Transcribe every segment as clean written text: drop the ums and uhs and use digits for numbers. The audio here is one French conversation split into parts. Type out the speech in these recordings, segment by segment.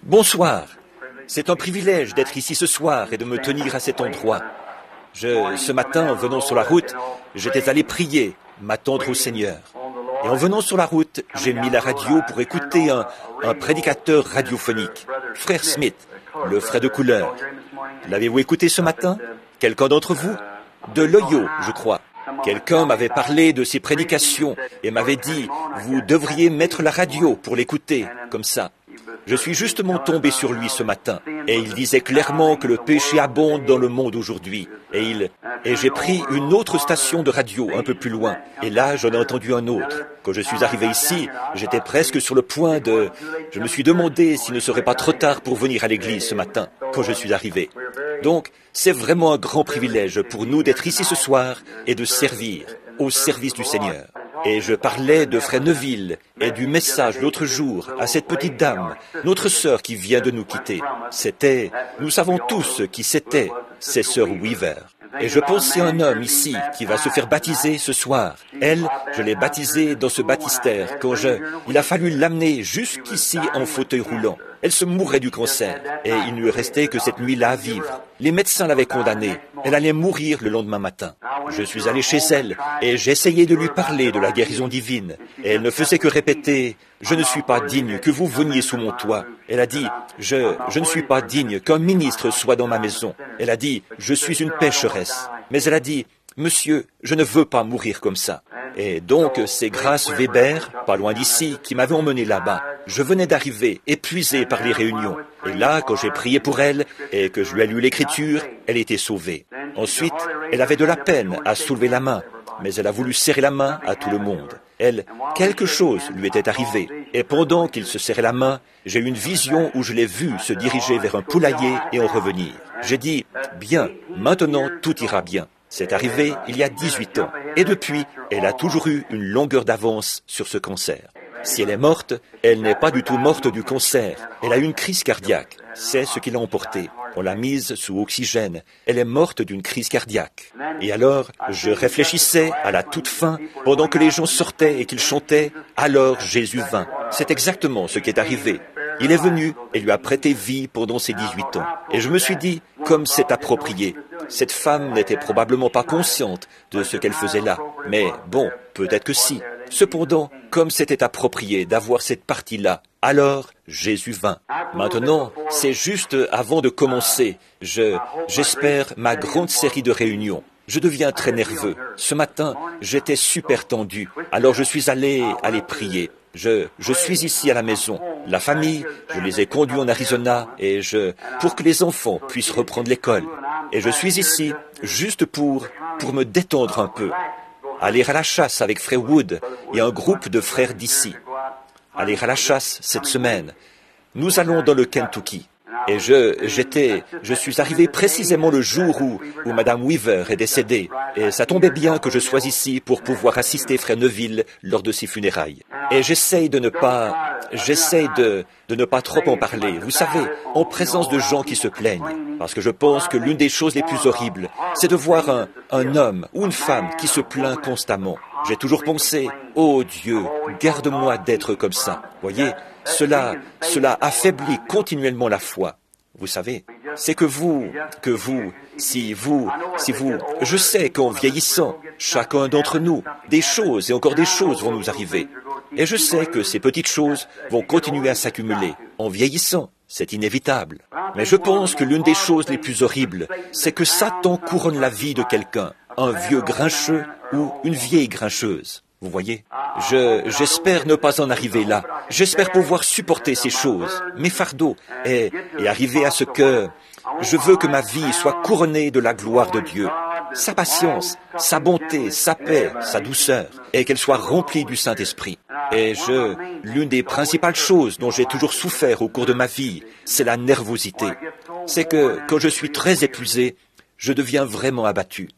Bonsoir. C'est un privilège d'être ici ce soir et de me tenir à cet endroit. Ce matin, en venant sur la route, j'étais allé prier, m'attendre au Seigneur. Et en venant sur la route, j'ai mis la radio pour écouter un prédicateur radiophonique, Frère Smith, le frère de couleur. L'avez-vous écouté ce matin? Quelqu'un d'entre vous? De l'Ohio, je crois. Quelqu'un m'avait parlé de ses prédications et m'avait dit, vous devriez mettre la radio pour l'écouter, comme ça. Je suis justement tombé sur lui ce matin, et il disait clairement que le péché abonde dans le monde aujourd'hui. Et j'ai pris une autre station de radio un peu plus loin, et là j'en ai entendu un autre. Quand je suis arrivé ici, j'étais presque sur le point de... Je me suis demandé s'il ne serait pas trop tard pour venir à l'église ce matin, quand je suis arrivé. Donc, c'est vraiment un grand privilège pour nous d'être ici ce soir et de servir au service du Seigneur. Et je parlais de Frère Neville et du message l'autre jour à cette petite dame, notre sœur qui vient de nous quitter. Nous savons tous qui c'était, c'est sœur Weaver. Et je pensais à un homme ici qui va se faire baptiser ce soir. Elle, je l'ai baptisée dans ce baptistère quand il a fallu l'amener jusqu'ici en fauteuil roulant. Elle se mourait du cancer et il ne lui restait que cette nuit-là à vivre. Les médecins l'avaient condamnée. Elle allait mourir le lendemain matin. Je suis allé chez elle et j'ai essayé de lui parler de la guérison divine. Et elle ne faisait que répéter « Je ne suis pas digne que vous veniez sous mon toit ». Elle a dit « Je ne suis pas digne qu'un ministre soit dans ma maison ». Elle a dit « Je suis une pécheresse ». Mais elle a dit « Monsieur, je ne veux pas mourir comme ça ». Et donc, c'est Grace Weber, pas loin d'ici, qui m'avait emmené là-bas. Je venais d'arriver, épuisé par les réunions. Et là, quand j'ai prié pour elle et que je lui ai lu l'Écriture, elle était sauvée. Ensuite, elle avait de la peine à soulever la main, mais elle a voulu serrer la main à tout le monde. Quelque chose lui était arrivé. Et pendant qu'il se serrait la main, j'ai eu une vision où je l'ai vue se diriger vers un poulailler et en revenir. J'ai dit, bien, maintenant tout ira bien. C'est arrivé il y a 18 ans. Et depuis, elle a toujours eu une longueur d'avance sur ce cancer. Si elle est morte, elle n'est pas du tout morte du cancer. Elle a eu une crise cardiaque. C'est ce qui l'a emportée. On l'a mise sous oxygène. Elle est morte d'une crise cardiaque. Et alors, je réfléchissais à la toute fin, pendant que les gens sortaient et qu'ils chantaient « Alors Jésus vint ». C'est exactement ce qui est arrivé. Il est venu et lui a prêté vie pendant ses 18 ans. Et je me suis dit, comme c'est approprié. Cette femme n'était probablement pas consciente de ce qu'elle faisait là. Mais bon, peut-être que si. Cependant, comme c'était approprié d'avoir cette partie-là, alors Jésus vint. Maintenant, c'est juste avant de commencer. J'espère ma grande série de réunions. Je deviens très nerveux. Ce matin, j'étais super tendu. Alors je suis allé prier. Je suis ici à la maison. La famille, je les ai conduits en Arizona pour que les enfants puissent reprendre l'école. Et je suis ici juste pour me détendre un peu. Aller à la chasse avec Frère Wood et un groupe de frères d'ici. Aller à la chasse cette semaine. Nous allons dans le Kentucky. Et je suis arrivé précisément le jour où Madame Weaver est décédée. Et ça tombait bien que je sois ici pour pouvoir assister Frère Neville lors de ses funérailles. Et j'essaye de ne pas trop en parler. Vous savez, en présence de gens qui se plaignent. Parce que je pense que l'une des choses les plus horribles, c'est de voir un homme ou une femme qui se plaint constamment. J'ai toujours pensé, oh Dieu, garde-moi d'être comme ça. Voyez, cela affaiblit continuellement la foi. Vous savez, c'est je sais qu'en vieillissant, chacun d'entre nous, des choses et encore des choses vont nous arriver. Et je sais que ces petites choses vont continuer à s'accumuler. En vieillissant, c'est inévitable. Mais je pense que l'une des choses les plus horribles, c'est que Satan couronne la vie de quelqu'un, un vieux grincheux ou une vieille grincheuse. Vous voyez, j'espère ne pas en arriver là. J'espère pouvoir supporter ces choses, mes fardeaux, et arriver à ce que je veux que ma vie soit couronnée de la gloire de Dieu. Sa patience, sa bonté, sa paix, sa douceur, et qu'elle soit remplie du Saint-Esprit. Et l'une des principales choses dont j'ai toujours souffert au cours de ma vie, c'est la nervosité. C'est que quand je suis très épuisé, je deviens vraiment abattu.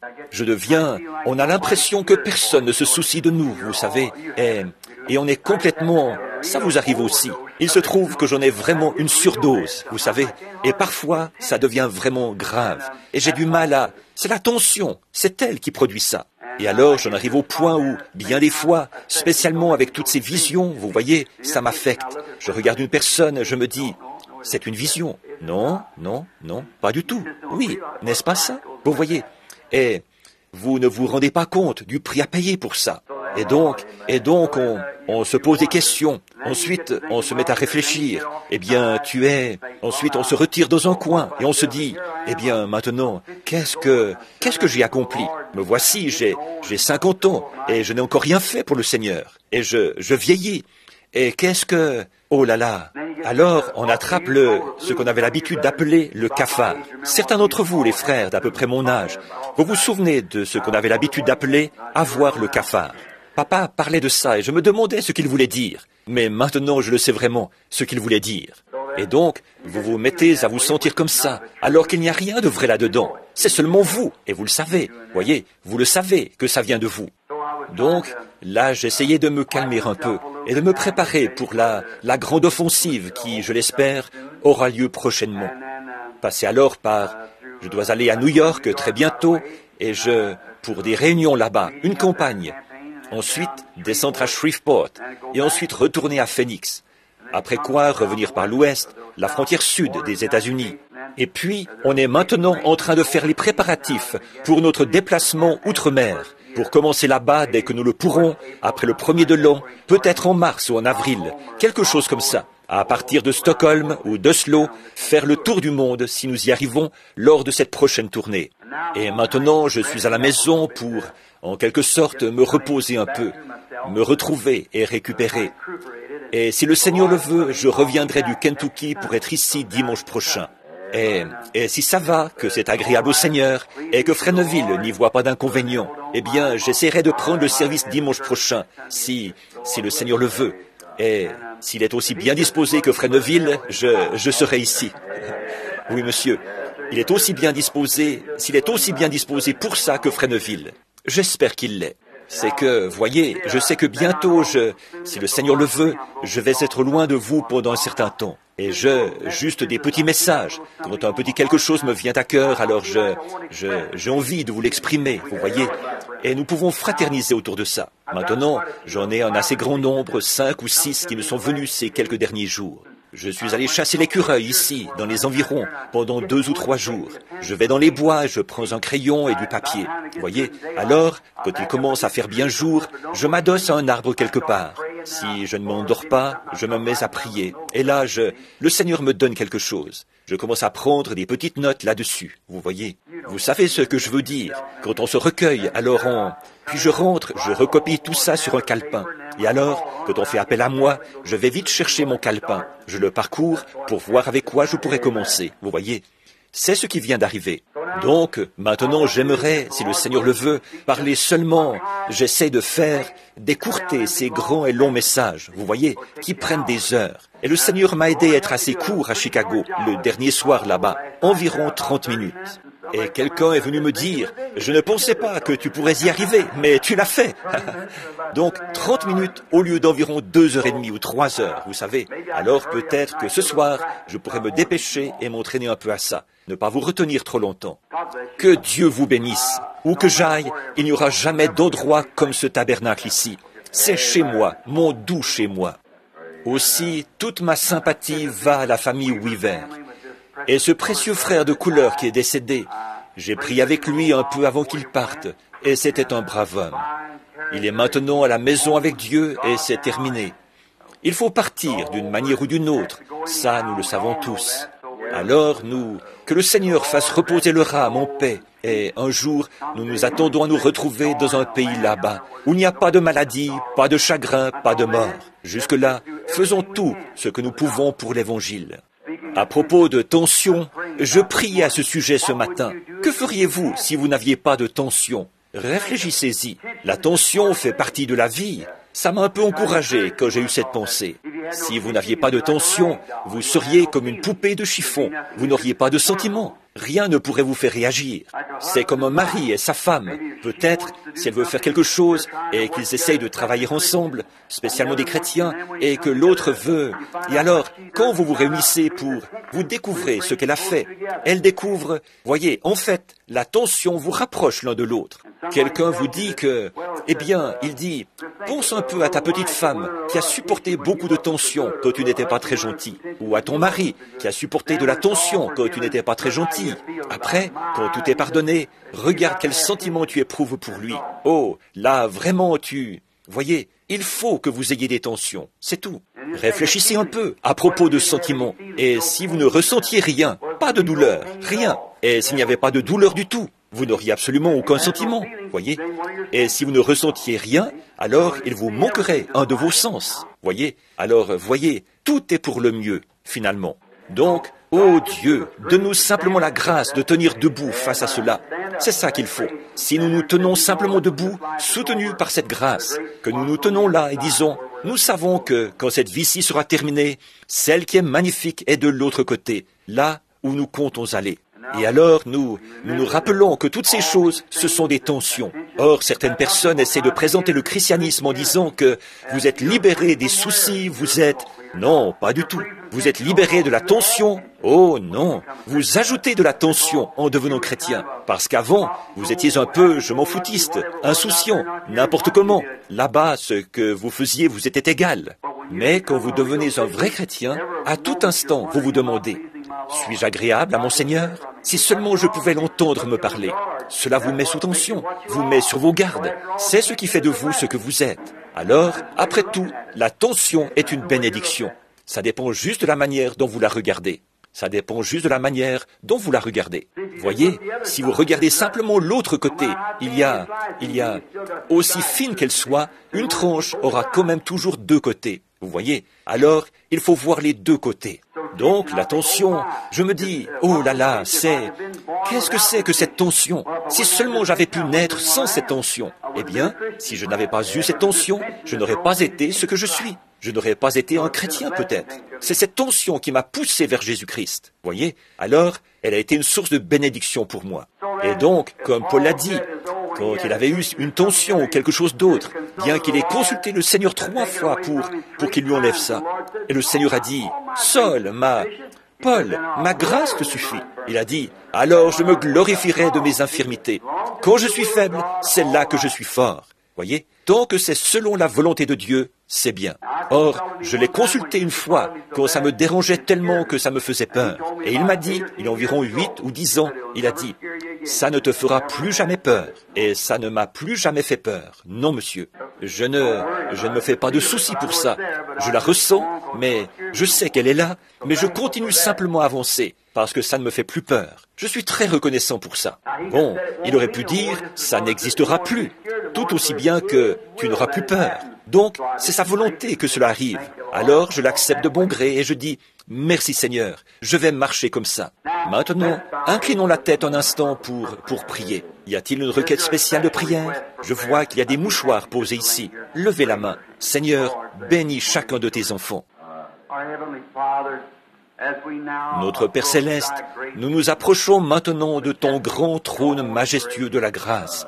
On a l'impression que personne ne se soucie de nous, vous savez, et on est complètement... Ça vous arrive aussi. Il se trouve que j'en ai vraiment une surdose, vous savez, et parfois, ça devient vraiment grave. Et j'ai du mal à... C'est la tension, c'est elle qui produit ça. Et alors, j'en arrive au point où, bien des fois, spécialement avec toutes ces visions, vous voyez, ça m'affecte. Je regarde une personne, je me dis, c'est une vision. Non, non, non, pas du tout. Oui, n'est-ce pas ça? Vous voyez, et vous ne vous rendez pas compte du prix à payer pour ça. Et donc, on se pose des questions. Ensuite, on se met à réfléchir. Eh bien, Ensuite, on se retire dans un coin et on se dit, eh bien, maintenant, qu'est-ce que j'ai accompli? Me voici, j'ai 50 ans et je n'ai encore rien fait pour le Seigneur. Et je vieillis. Et oh là là! Alors, on attrape ce qu'on avait l'habitude d'appeler le cafard. Certains d'entre vous, les frères d'à peu près mon âge, vous vous souvenez de ce qu'on avait l'habitude d'appeler avoir le cafard. Papa parlait de ça et je me demandais ce qu'il voulait dire. Mais maintenant, je le sais vraiment, ce qu'il voulait dire. Et donc, vous vous mettez à vous sentir comme ça, alors qu'il n'y a rien de vrai là-dedans. C'est seulement vous, et vous le savez. Voyez, vous le savez que ça vient de vous. Donc, là, j'essayais de me calmer un peu et de me préparer pour la grande offensive qui, je l'espère, aura lieu prochainement. Passez alors je dois aller à New York très bientôt et pour des réunions là-bas, une campagne. Ensuite, descendre à Shreveport et ensuite retourner à Phoenix. Après quoi, revenir par l'ouest, la frontière sud des États-Unis. Et puis, on est maintenant en train de faire les préparatifs pour notre déplacement outre-mer, pour commencer là-bas dès que nous le pourrons, après le 1er de l'an, peut-être en mars ou en avril, quelque chose comme ça. À partir de Stockholm ou d'Oslo, faire le tour du monde si nous y arrivons lors de cette prochaine tournée. Et maintenant, je suis à la maison pour, en quelque sorte, me reposer un peu, me retrouver et récupérer. Et si le Seigneur le veut, je reviendrai du Kentucky pour être ici dimanche prochain. Et si ça va, que c'est agréable au Seigneur, et que Fresneville n'y voit pas d'inconvénient, eh bien, j'essaierai de prendre le service dimanche prochain, si le Seigneur le veut. Et s'il est aussi bien disposé que Fresneville, je serai ici. Oui, monsieur, s'il est aussi bien disposé pour ça que Fresneville. J'espère qu'il l'est. C'est que, voyez, je sais que bientôt, si le Seigneur le veut, je vais être loin de vous pendant un certain temps. Et juste des petits messages. Quand un petit quelque chose me vient à cœur, alors j'ai envie de vous l'exprimer, vous voyez. Et nous pouvons fraterniser autour de ça. Maintenant, j'en ai un assez grand nombre, 5 ou 6 qui me sont venus ces quelques derniers jours. Je suis allé chasser l'écureuil ici, dans les environs, pendant 2 ou 3 jours. Je vais dans les bois, je prends un crayon et du papier. Vous voyez? Alors, quand il commence à faire bien jour, je m'adosse à un arbre quelque part. Si je ne m'endors pas, je me mets à prier. Et là, le Seigneur me donne quelque chose. Je commence à prendre des petites notes là-dessus. Vous voyez? Vous savez ce que je veux dire. Quand on se recueille, puis je rentre, je recopie tout ça sur un calepin. Et alors, quand on fait appel à moi, je vais vite chercher mon calepin. Je le parcours pour voir avec quoi je pourrais commencer. Vous voyez? C'est ce qui vient d'arriver. Donc, maintenant, j'aimerais, si le Seigneur le veut, parler seulement. J'essaie d'écourter ces grands et longs messages, vous voyez, qui prennent des heures. Et le Seigneur m'a aidé à être assez court à Chicago, le dernier soir là-bas, environ 30 minutes. Et quelqu'un est venu me dire, je ne pensais pas que tu pourrais y arriver, mais tu l'as fait. Donc, 30 minutes au lieu d'environ 2h30 ou 3h, vous savez. Alors peut-être que ce soir, je pourrais me dépêcher et m'entraîner un peu à ça. Ne pas vous retenir trop longtemps. Que Dieu vous bénisse. Où que j'aille, il n'y aura jamais d'endroit comme ce tabernacle ici. C'est chez moi, mon doux chez moi. Aussi, toute ma sympathie va à la famille Weaver. Et ce précieux frère de couleur qui est décédé, j'ai prié avec lui un peu avant qu'il parte, et c'était un brave homme. Il est maintenant à la maison avec Dieu, et c'est terminé. Il faut partir d'une manière ou d'une autre, ça nous le savons tous. Alors que le Seigneur fasse reposer le rame en paix, et un jour, nous nous attendons à nous retrouver dans un pays là-bas, où il n'y a pas de maladie, pas de chagrin, pas de mort. Jusque-là, faisons tout ce que nous pouvons pour l'Évangile. À propos de tension, je priais à ce sujet ce matin. Que feriez-vous si vous n'aviez pas de tension? Réfléchissez-y. La tension fait partie de la vie. Ça m'a un peu encouragé quand j'ai eu cette pensée. Si vous n'aviez pas de tension, vous seriez comme une poupée de chiffon. Vous n'auriez pas de sentiments. Rien ne pourrait vous faire réagir. C'est comme un mari et sa femme. Peut-être, si elle veut faire quelque chose et qu'ils essayent de travailler ensemble, spécialement des chrétiens, et que l'autre veut. Et alors, quand vous vous réunissez vous découvrez ce qu'elle a fait. Elle découvre, voyez, en fait, la tension vous rapproche l'un de l'autre. Quelqu'un vous dit que, Eh bien, il dit, pense un peu à ta petite femme qui a supporté beaucoup de tension quand tu n'étais pas très gentil, ou à ton mari qui a supporté de la tension quand tu n'étais pas très gentil. Après, quand tout est pardonné, regarde quel sentiment tu éprouves pour lui. Oh, là, vraiment, Voyez, il faut que vous ayez des tensions, c'est tout. Réfléchissez un peu à propos de sentiments. Et si vous ne ressentiez rien, pas de douleur, rien, et s'il n'y avait pas de douleur du tout, vous n'auriez absolument aucun sentiment, voyez. Et si vous ne ressentiez rien, alors il vous manquerait un de vos sens, voyez. Alors, voyez, tout est pour le mieux, finalement. Donc, ô Dieu, donne-nous simplement la grâce de tenir debout face à cela. C'est ça qu'il faut. Si nous nous tenons simplement debout, soutenus par cette grâce, que nous nous tenons là et disons, nous savons que, quand cette vie-ci sera terminée, celle qui est magnifique est de l'autre côté, là où nous comptons aller. Et alors, nous rappelons que toutes ces choses, ce sont des tensions. Or, certaines personnes essaient de présenter le christianisme en disant que vous êtes libérés des soucis, vous êtes... Non, pas du tout. Vous êtes libérés de la tension. Oh non, vous ajoutez de la tension en devenant chrétien. Parce qu'avant, vous étiez un peu, je m'en foutiste, insouciant, n'importe comment. Là-bas, ce que vous faisiez vous était égal. Mais quand vous devenez un vrai chrétien, à tout instant, vous vous demandez, suis-je agréable à mon Seigneur? Si seulement je pouvais l'entendre me parler. Cela vous met sous tension, vous met sur vos gardes. C'est ce qui fait de vous ce que vous êtes. Alors, après tout, la tension est une bénédiction. Ça dépend juste de la manière dont vous la regardez. Ça dépend juste de la manière dont vous la regardez. Voyez, si vous regardez simplement l'autre côté, il y a, aussi fine qu'elle soit, une tranche aura quand même toujours deux côtés. Vous voyez? Alors, il faut voir les deux côtés. Donc, la tension, je me dis, oh là là, qu'est-ce que c'est que cette tension? Si seulement j'avais pu naître sans cette tension, eh bien, si je n'avais pas eu cette tension, je n'aurais pas été ce que je suis. Je n'aurais pas été un chrétien peut-être. C'est cette tension qui m'a poussé vers Jésus-Christ. Voyez? Alors, elle a été une source de bénédiction pour moi. Et donc, comme Paul l'a dit, quand il avait eu une tension ou quelque chose d'autre, bien qu'il ait consulté le Seigneur 3 fois pour qu'il lui enlève ça. Et le Seigneur a dit, Saul, Paul, ma grâce te suffit. Il a dit, alors je me glorifierai de mes infirmités. Quand je suis faible, c'est là que je suis fort. Voyez? Tant que c'est selon la volonté de Dieu, c'est bien. Or, je l'ai consulté une fois, quand ça me dérangeait tellement que ça me faisait peur. Et il m'a dit, il y a environ 8 ou 10 ans, il a dit, ça ne te fera plus jamais peur. Et ça ne m'a plus jamais fait peur. Non, monsieur. Je ne me fais pas de soucis pour ça. Je la ressens, mais je sais qu'elle est là, mais je continue simplement à avancer, parce que ça ne me fait plus peur. Je suis très reconnaissant pour ça. Bon, il aurait pu dire, ça n'existera plus, tout aussi bien que tu n'auras plus peur. Donc, c'est sa volonté que cela arrive. Alors, je l'accepte de bon gré et je dis, merci Seigneur, je vais marcher comme ça. Maintenant, inclinons la tête un instant pour prier. Y a-t-il une requête spéciale de prière? Je vois qu'il y a des mouchoirs posés ici. Levez la main. Seigneur, bénis chacun de tes enfants. Notre Père Céleste, nous nous approchons maintenant de ton grand trône majestueux de la grâce,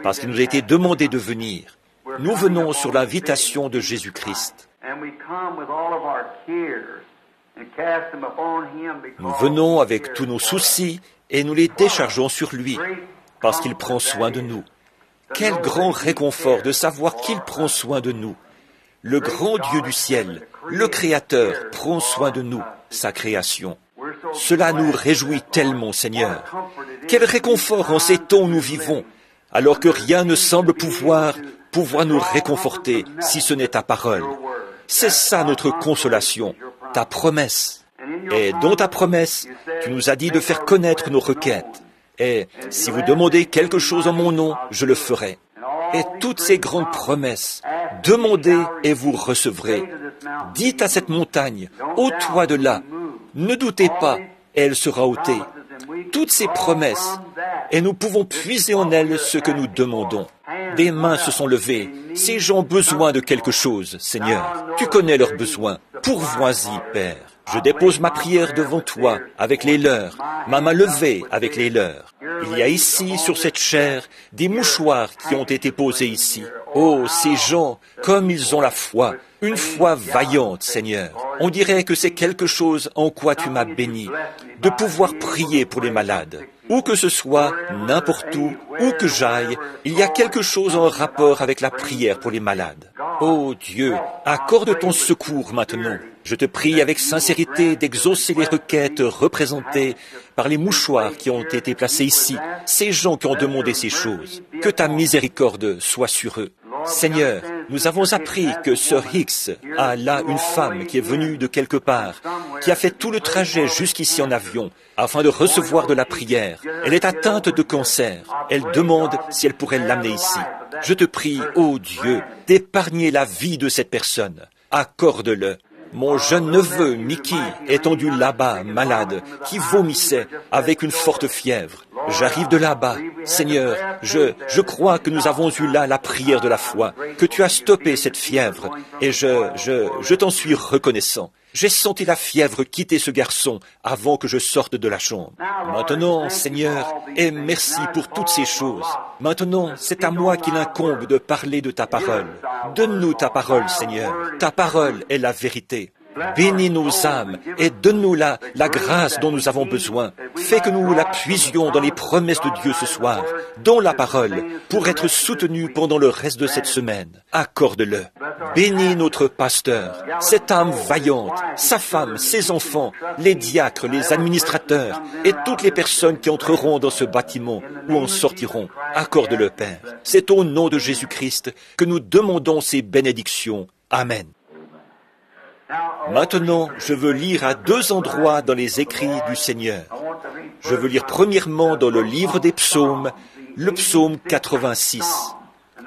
parce qu'il nous a été demandé de venir. Nous venons sur l'invitation de Jésus-Christ. Nous venons avec tous nos soucis et nous les déchargeons sur lui, parce qu'il prend soin de nous. Quel grand réconfort de savoir qu'il prend soin de nous. Le grand Dieu du ciel, le Créateur, prend soin de nous, sa création. Cela nous réjouit tellement, Seigneur. Quel réconfort en ces temps où nous vivons, alors que rien ne semble pouvoir nous réconforter si ce n'est ta parole. C'est ça notre consolation, ta promesse. Et dans ta promesse, tu nous as dit de faire connaître nos requêtes. Et si vous demandez quelque chose en mon nom, je le ferai. Et toutes ces grandes promesses, demandez et vous recevrez. Dites à cette montagne, ôte-toi de là. Ne doutez pas, elle sera ôtée. Toutes ces promesses, et nous pouvons puiser en elles ce que nous demandons. Des mains se sont levées. Ces gens ont besoin de quelque chose, Seigneur. Tu connais leurs besoins. Pourvois-y, Père. Je dépose ma prière devant toi avec les leurs, ma main levée avec les leurs. Il y a ici, sur cette chair, des mouchoirs qui ont été posés ici. Oh, ces gens, comme ils ont la foi, une foi vaillante, Seigneur. On dirait que c'est quelque chose en quoi tu m'as béni, de pouvoir prier pour les malades, Où que ce soit, n'importe où que j'aille, il y a quelque chose en rapport avec la prière pour les malades. Ô Dieu, accorde ton secours maintenant. Je te prie avec sincérité d'exaucer les requêtes représentées par les mouchoirs qui ont été placés ici, ces gens qui ont demandé ces choses. Que ta miséricorde soit sur eux. Seigneur, nous avons appris que Sir Hicks a là une femme qui est venue de quelque part, qui a fait tout le trajet jusqu'ici en avion, afin de recevoir de la prière. Elle est atteinte de cancer. Elle demande si elle pourrait l'amener ici. Je te prie, ô Dieu, d'épargner la vie de cette personne. Accorde-le. Mon jeune neveu, Mickey, étendu là-bas, malade, qui vomissait avec une forte fièvre. J'arrive de là-bas. Seigneur, je crois que nous avons eu là la prière de la foi, que tu as stoppé cette fièvre, et je t'en suis reconnaissant. J'ai senti la fièvre quitter ce garçon avant que je sorte de la chambre. Maintenant, Seigneur, et merci pour toutes ces choses. Maintenant, c'est à moi qu'il incombe de parler de ta parole. Donne-nous ta parole, Seigneur. Ta parole est la vérité. Bénis nos âmes et donne-nous la grâce dont nous avons besoin. Fais que nous la puisions dans les promesses de Dieu ce soir, dans la parole, pour être soutenus pendant le reste de cette semaine. Accorde-le. Bénis notre pasteur, cette âme vaillante, sa femme, ses enfants, les diacres, les administrateurs et toutes les personnes qui entreront dans ce bâtiment ou en sortiront. Accorde-le, Père. C'est au nom de Jésus-Christ que nous demandons ces bénédictions. Amen. Maintenant, je veux lire à deux endroits dans les écrits du Seigneur. Je veux lire premièrement dans le livre des psaumes, le psaume 86.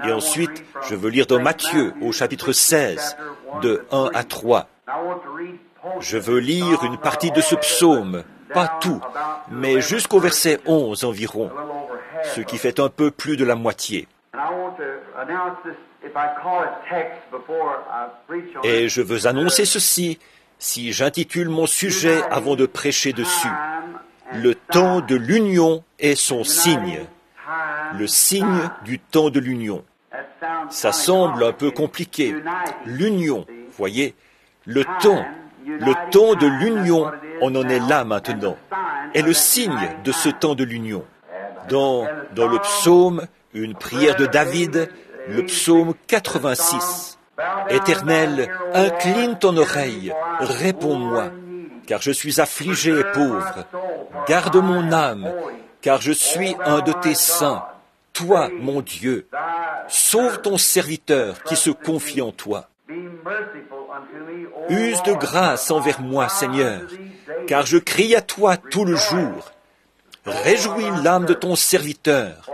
Et ensuite, je veux lire dans Matthieu, au chapitre 16, de 1 à 3. Je veux lire une partie de ce psaume, pas tout, mais jusqu'au verset 11 environ, ce qui fait un peu plus de la moitié. Et je veux annoncer ceci, si j'intitule mon sujet avant de prêcher dessus. Le temps de l'union est son signe. Le signe du temps de l'union. Ça semble un peu compliqué. L'union, voyez, le temps de l'union, on en est là maintenant, est le signe de ce temps de l'union. Dans le psaume, une prière de David, le psaume 86. Éternel, incline ton oreille, réponds-moi, car je suis affligé et pauvre. Garde mon âme, car je suis un de tes saints. Toi, mon Dieu, sauve ton serviteur qui se confie en toi. Use de grâce envers moi, Seigneur, car je crie à toi tout le jour. Réjouis l'âme de ton serviteur,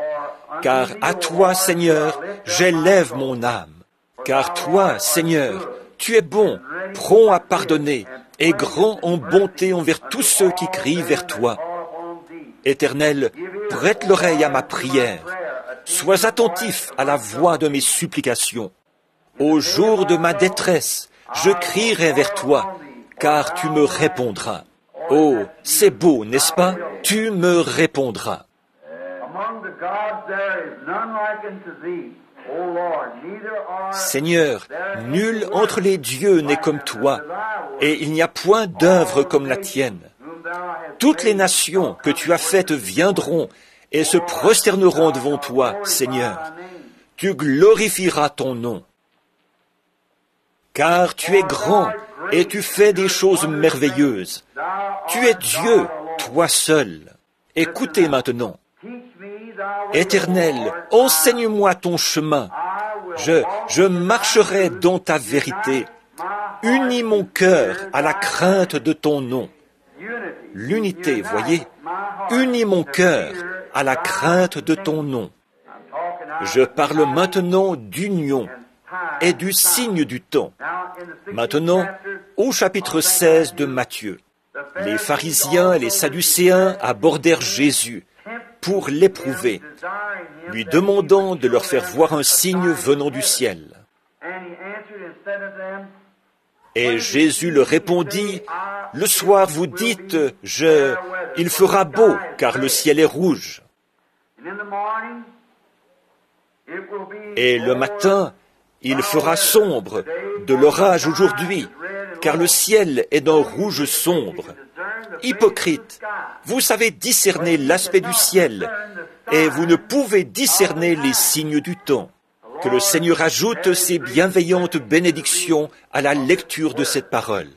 car à toi, Seigneur, j'élève mon âme. Car toi, Seigneur, tu es bon, prompt à pardonner, et grand en bonté envers tous ceux qui crient vers toi. Éternel, prête l'oreille à ma prière. Sois attentif à la voix de mes supplications. Au jour de ma détresse, je crierai vers toi, car tu me répondras. Oh, c'est beau, n'est-ce pas? Tu me répondras. Seigneur, nul entre les dieux n'est comme toi, et il n'y a point d'œuvre comme la tienne. Toutes les nations que tu as faites viendront et se prosterneront devant toi, Seigneur. Tu glorifieras ton nom. Car tu es grand et tu fais des choses merveilleuses. Tu es Dieu, toi seul. Écoutez maintenant. Éternel, enseigne-moi ton chemin. Je marcherai dans ta vérité. Unis mon cœur à la crainte de ton nom. L'unité, voyez. Unis mon cœur à la crainte de ton nom. Je parle maintenant d'union et du signe du temps. Maintenant, au chapitre 16 de Matthieu, les pharisiens et les sadducéens abordèrent Jésus pour l'éprouver, lui demandant de leur faire voir un signe venant du ciel. Et Jésus leur répondit, « Le soir vous dites, il fera beau, car le ciel est rouge. Et le matin, il fera sombre, de l'orage aujourd'hui, car le ciel est d'un rouge sombre. hypocrites, vous savez discerner l'aspect du ciel, et vous ne pouvez discerner les signes du temps. Que le Seigneur ajoute ses bienveillantes bénédictions à la lecture de cette parole.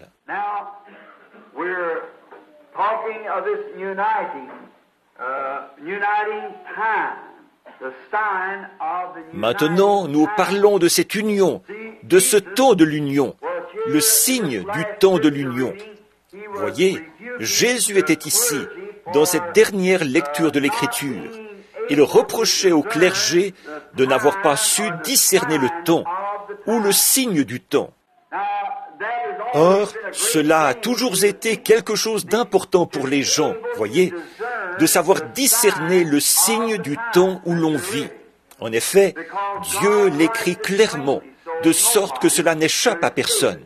Maintenant, nous parlons de cette union, de ce temps de l'union, le signe du temps de l'union. Voyez, Jésus était ici, dans cette dernière lecture de l'Écriture. Il reprochait au clergé de n'avoir pas su discerner le temps, ou le signe du temps. Or, cela a toujours été quelque chose d'important pour les gens, voyez, de savoir discerner le signe du temps où l'on vit. En effet, Dieu l'écrit clairement, de sorte que cela n'échappe à personne.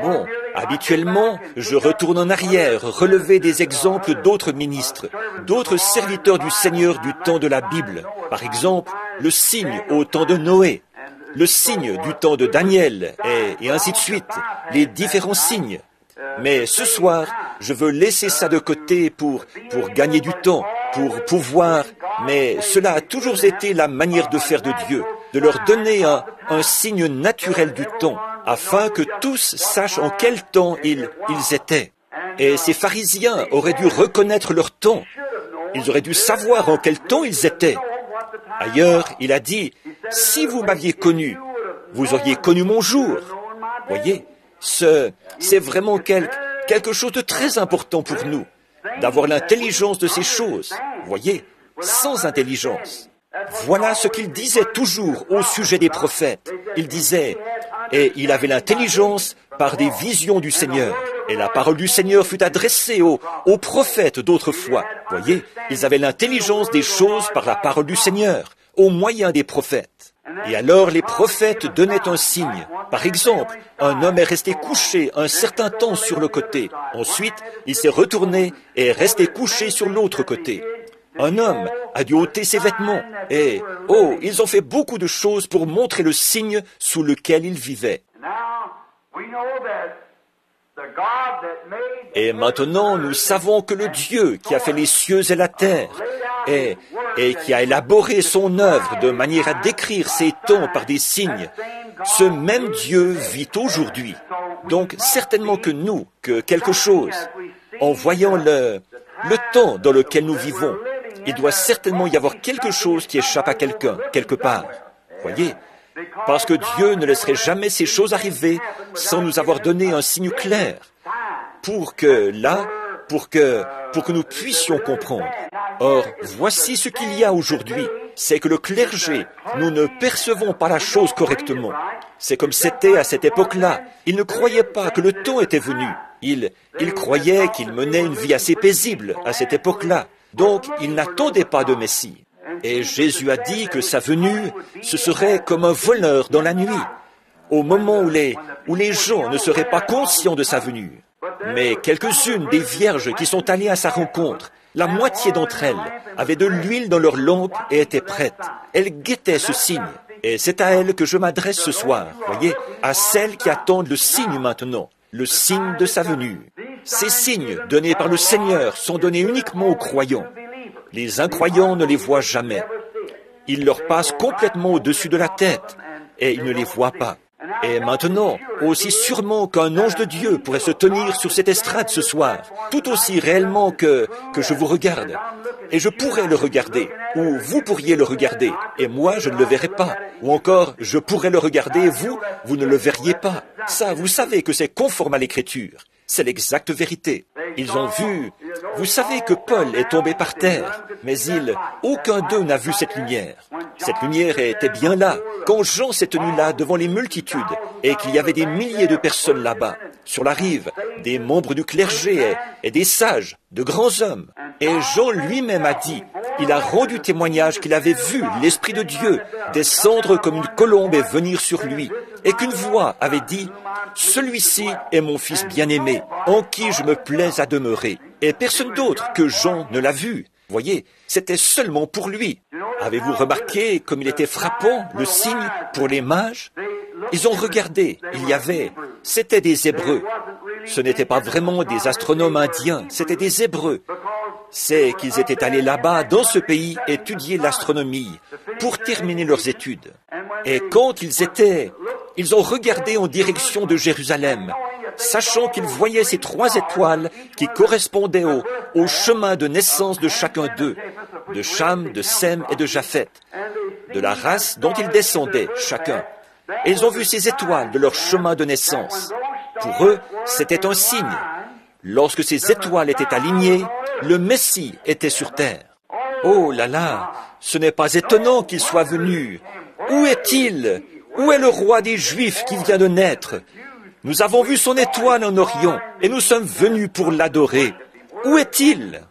Bon, habituellement, je retourne en arrière, relever des exemples d'autres ministres, d'autres serviteurs du Seigneur du temps de la Bible. Par exemple, le signe au temps de Noé, le signe du temps de Daniel, et ainsi de suite, les différents signes. Mais ce soir, je veux laisser ça de côté pour gagner du temps, pour pouvoir, mais cela a toujours été la manière de faire de Dieu, de leur donner un signe naturel du temps, afin que tous sachent en quel temps ils étaient. Et ces pharisiens auraient dû reconnaître leur temps. Ils auraient dû savoir en quel temps ils étaient. Ailleurs, il a dit, « Si vous m'aviez connu, vous auriez connu mon jour. » Voyez, c'est vraiment quelque chose de très important pour nous, d'avoir l'intelligence de ces choses. Voyez, sans intelligence. Voilà ce qu'il disait toujours au sujet des prophètes. Il disait, et il avait l'intelligence par des visions du Seigneur. Et la parole du Seigneur fut adressée aux prophètes d'autrefois. Voyez, ils avaient l'intelligence des choses par la parole du Seigneur, au moyen des prophètes. Et alors les prophètes donnaient un signe. Par exemple, un homme est resté couché un certain temps sur le côté. Ensuite, il s'est retourné et est resté couché sur l'autre côté. Un homme a dû ôter ses vêtements. Et, ils ont fait beaucoup de choses pour montrer le signe sous lequel il vivait. Et maintenant, nous savons que le Dieu qui a fait les cieux et la terre, et qui a élaboré son œuvre de manière à décrire ses temps par des signes, ce même Dieu vit aujourd'hui. Donc, certainement que nous, que quelque chose, en voyant le temps dans lequel nous vivons, il doit certainement y avoir quelque chose qui échappe à quelqu'un, quelque part. Voyez, parce que Dieu ne laisserait jamais ces choses arriver sans nous avoir donné un signe clair, pour que nous puissions comprendre. Or, voici ce qu'il y a aujourd'hui, c'est que le clergé, nous ne percevons pas la chose correctement. C'est comme c'était à cette époque-là. Ils ne croyaient pas que le temps était venu. Ils croyaient qu'ils menaient une vie assez paisible à cette époque-là. Donc, ils n'attendaient pas de Messie. Et Jésus a dit que sa venue, ce serait comme un voleur dans la nuit, au moment où les gens ne seraient pas conscients de sa venue. Mais quelques-unes des vierges qui sont allées à sa rencontre, la moitié d'entre elles avaient de l'huile dans leurs lampes et étaient prêtes. Elles guettaient ce signe. Et c'est à elles que je m'adresse ce soir, voyez, à celles qui attendent le signe maintenant, le signe de sa venue. Ces signes donnés par le Seigneur sont donnés uniquement aux croyants. Les incroyants ne les voient jamais. Ils leur passent complètement au-dessus de la tête et ils ne les voient pas. Et maintenant, aussi sûrement qu'un ange de Dieu pourrait se tenir sur cette estrade ce soir, tout aussi réellement que je vous regarde. Et je pourrais le regarder, ou vous pourriez le regarder, et moi je ne le verrais pas. Ou encore, je pourrais le regarder et vous ne le verriez pas. Ça, vous savez que c'est conforme à l'Écriture. C'est l'exacte vérité. Ils ont vu... Vous savez que Paul est tombé par terre, mais aucun d'eux n'a vu cette lumière. Cette lumière était bien là, quand Jean s'est tenu là devant les multitudes, et qu'il y avait des milliers de personnes là-bas, sur la rive, des membres du clergé et des sages, de grands hommes. Et Jean lui-même a dit, il a rendu témoignage qu'il avait vu l'Esprit de Dieu descendre comme une colombe et venir sur lui, et qu'une voix avait dit, « Celui-ci est mon Fils bien-aimé, en qui je me plais à demeurer. » Et personne d'autre que Jean ne l'a vu. Voyez, c'était seulement pour lui. Avez-vous remarqué comme il était frappant, le signe pour les mages? Ils ont regardé, c'était des Hébreux. Ce n'étaient pas vraiment des astronomes indiens, c'étaient des Hébreux. C'est qu'ils étaient allés là-bas, dans ce pays, étudier l'astronomie, pour terminer leurs études. Et quand ils ont regardé en direction de Jérusalem, sachant qu'ils voyaient ces 3 étoiles qui correspondaient au chemin de naissance de chacun d'eux, de Cham, de Sem et de Japheth, de la race dont ils descendaient, chacun. Et ils ont vu ces étoiles de leur chemin de naissance. Pour eux, c'était un signe. Lorsque ces étoiles étaient alignées, le Messie était sur terre. Oh là là, ce n'est pas étonnant qu'il soit venu. Où est-il? Où est le roi des Juifs qui vient de naître? Nous avons vu son étoile en Orient et nous sommes venus pour l'adorer. Où est-il?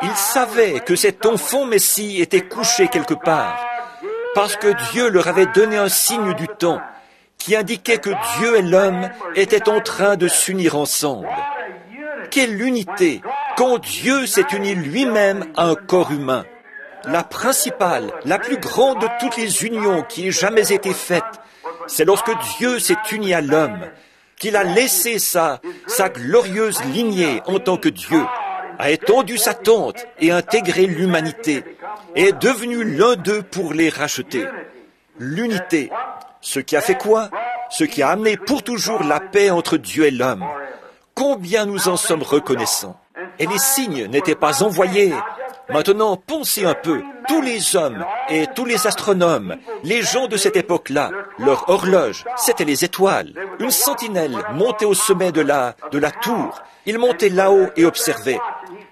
Ils savaient que cet enfant Messie était couché quelque part, parce que Dieu leur avait donné un signe du temps qui indiquait que Dieu et l'homme étaient en train de s'unir ensemble. Quelle unité quand Dieu s'est uni lui-même à un corps humain. La principale, la plus grande de toutes les unions qui ait jamais été faite, c'est lorsque Dieu s'est uni à l'homme, qu'il a laissé sa glorieuse lignée en tant que Dieu, a étendu sa tente et intégré l'humanité, et est devenu l'un d'eux pour les racheter. L'unité. Ce qui a fait quoi? Ce qui a amené pour toujours la paix entre Dieu et l'homme. Combien nous en sommes reconnaissants. Et les signes n'étaient pas envoyés. Maintenant, pensez un peu. Tous les hommes et tous les astronomes, les gens de cette époque-là, leur horloge, c'était les étoiles. Une sentinelle montait au sommet de la tour. Ils montaient là-haut et observaient.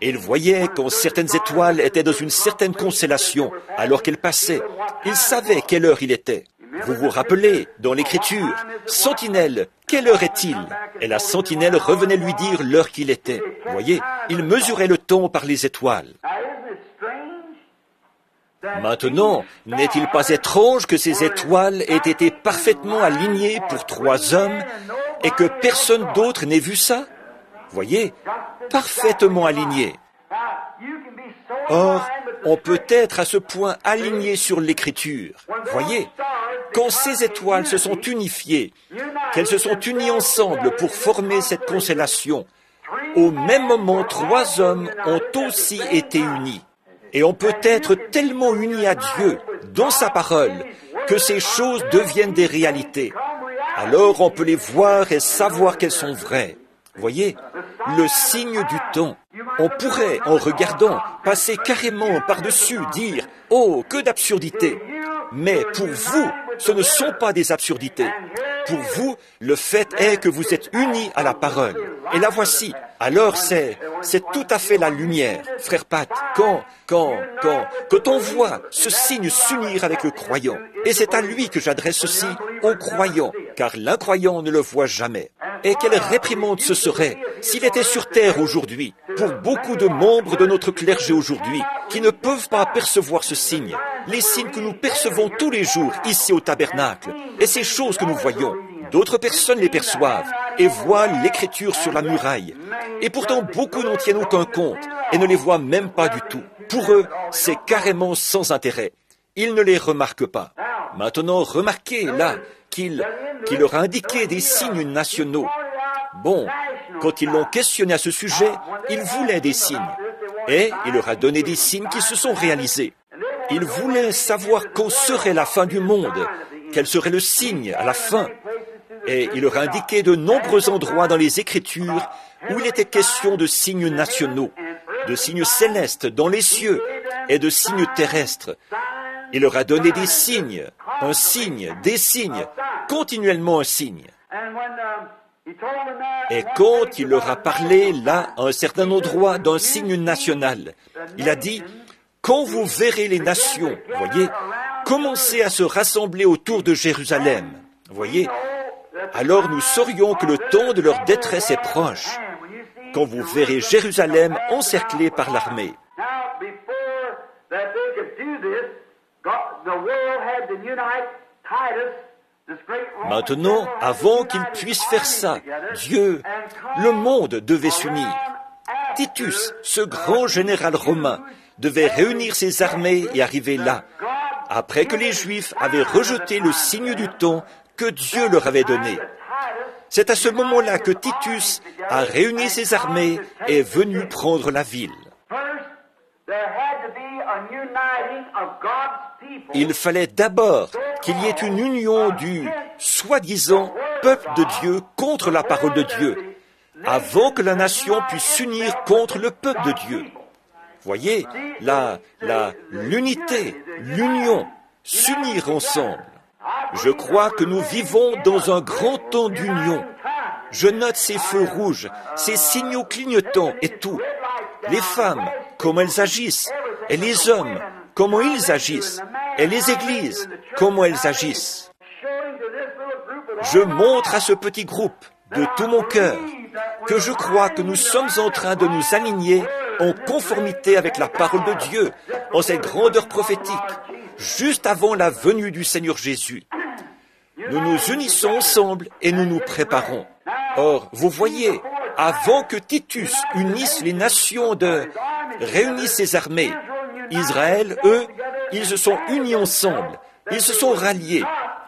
Et ils voyaient quand certaines étoiles étaient dans une certaine constellation, alors qu'elles passaient. Ils savaient quelle heure il était. Vous vous rappelez, dans l'Écriture, sentinelle, quelle heure est-il? Et la sentinelle revenait lui dire l'heure qu'il était. Voyez, il mesurait le temps par les étoiles. Maintenant, n'est-il pas étrange que ces étoiles aient été parfaitement alignées pour 3 hommes et que personne d'autre n'ait vu ça? Voyez, parfaitement alignées. Or, on peut être à ce point aligné sur l'Écriture. Voyez, quand ces étoiles se sont unifiées, qu'elles se sont unies ensemble pour former cette constellation, au même moment, 3 hommes ont aussi été unis. Et on peut être tellement uni à Dieu, dans sa parole, que ces choses deviennent des réalités. Alors on peut les voir et savoir qu'elles sont vraies. Voyez, le signe du temps. On pourrait, en regardant, passer carrément par-dessus, dire « Oh, que d'absurdités !» Mais pour vous, ce ne sont pas des absurdités. Pour vous, le fait est que vous êtes unis à la parole. Et la voici. Alors c'est tout à fait la lumière, frère Pat, quand on voit ce signe s'unir avec le croyant. Et c'est à lui que j'adresse ceci, au croyant, car l'incroyant ne le voit jamais. Et quelle réprimande ce serait s'il était sur terre aujourd'hui, pour beaucoup de membres de notre clergé aujourd'hui, qui ne peuvent pas percevoir ce signe, les signes que nous percevons tous les jours ici au tabernacle, et ces choses que nous voyons. D'autres personnes les perçoivent et voient l'Écriture sur la muraille. Et pourtant, beaucoup n'en tiennent aucun compte et ne les voient même pas du tout. Pour eux, c'est carrément sans intérêt. Ils ne les remarquent pas. Maintenant, remarquez là qu'il leur a indiqué des signes nationaux. Bon, quand ils l'ont questionné à ce sujet, ils voulaient des signes. Et il leur a donné des signes qui se sont réalisés. Ils voulaient savoir quand serait la fin du monde, quel serait le signe à la fin. Et il leur a indiqué de nombreux endroits dans les Écritures où il était question de signes nationaux, de signes célestes dans les cieux et de signes terrestres. Il leur a donné des signes, un signe, des signes, continuellement un signe. Et quand il leur a parlé, là, à un certain endroit, d'un signe national, il a dit, « Quand vous verrez les nations, voyez, commencer à se rassembler autour de Jérusalem, voyez, alors nous saurions que le temps de leur détresse est proche, quand vous verrez Jérusalem encerclée par l'armée. » Maintenant, avant qu'ils puissent faire ça, Dieu, le monde devait s'unir. Titus, ce grand général romain, devait réunir ses armées et arriver là, après que les Juifs avaient rejeté le signe du temps que Dieu leur avait donné. C'est à ce moment-là que Titus a réuni ses armées et est venu prendre la ville. Il fallait d'abord qu'il y ait une union du soi-disant peuple de Dieu contre la parole de Dieu, avant que la nation puisse s'unir contre le peuple de Dieu. Voyez, l'unité, l'union, s'unir ensemble. Je crois que nous vivons dans un grand temps d'union. Je note ces feux rouges, ces signaux clignotants et tout. Les femmes, comment elles agissent, et les hommes, comment ils agissent, et les églises, comment elles agissent. Je montre à ce petit groupe, de tout mon cœur, que je crois que nous sommes en train de nous aligner en conformité avec la parole de Dieu, en cette grandeur prophétique, juste avant la venue du Seigneur Jésus. Nous nous unissons ensemble et nous nous préparons. Or, vous voyez, avant que Titus unisse les nations réunisse ses armées, Israël, eux, ils se sont unis ensemble, ils se sont ralliés,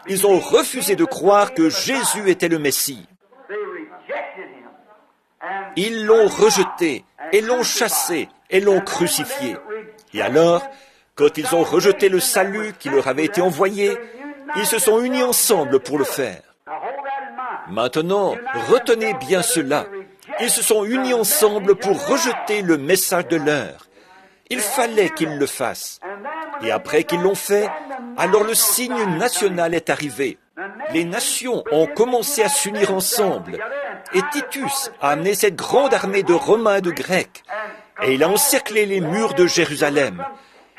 ils ont refusé de croire que Jésus était le Messie. Ils l'ont rejeté, et l'ont chassé, et l'ont crucifié. Et alors, quand ils ont rejeté le salut qui leur avait été envoyé, ils se sont unis ensemble pour le faire. Maintenant, retenez bien cela. Ils se sont unis ensemble pour rejeter le message de l'heure. Il fallait qu'ils le fassent. Et après qu'ils l'ont fait, alors le signe national est arrivé. Les nations ont commencé à s'unir ensemble. Et Titus a amené cette grande armée de Romains et de Grecs. Et il a encerclé les murs de Jérusalem.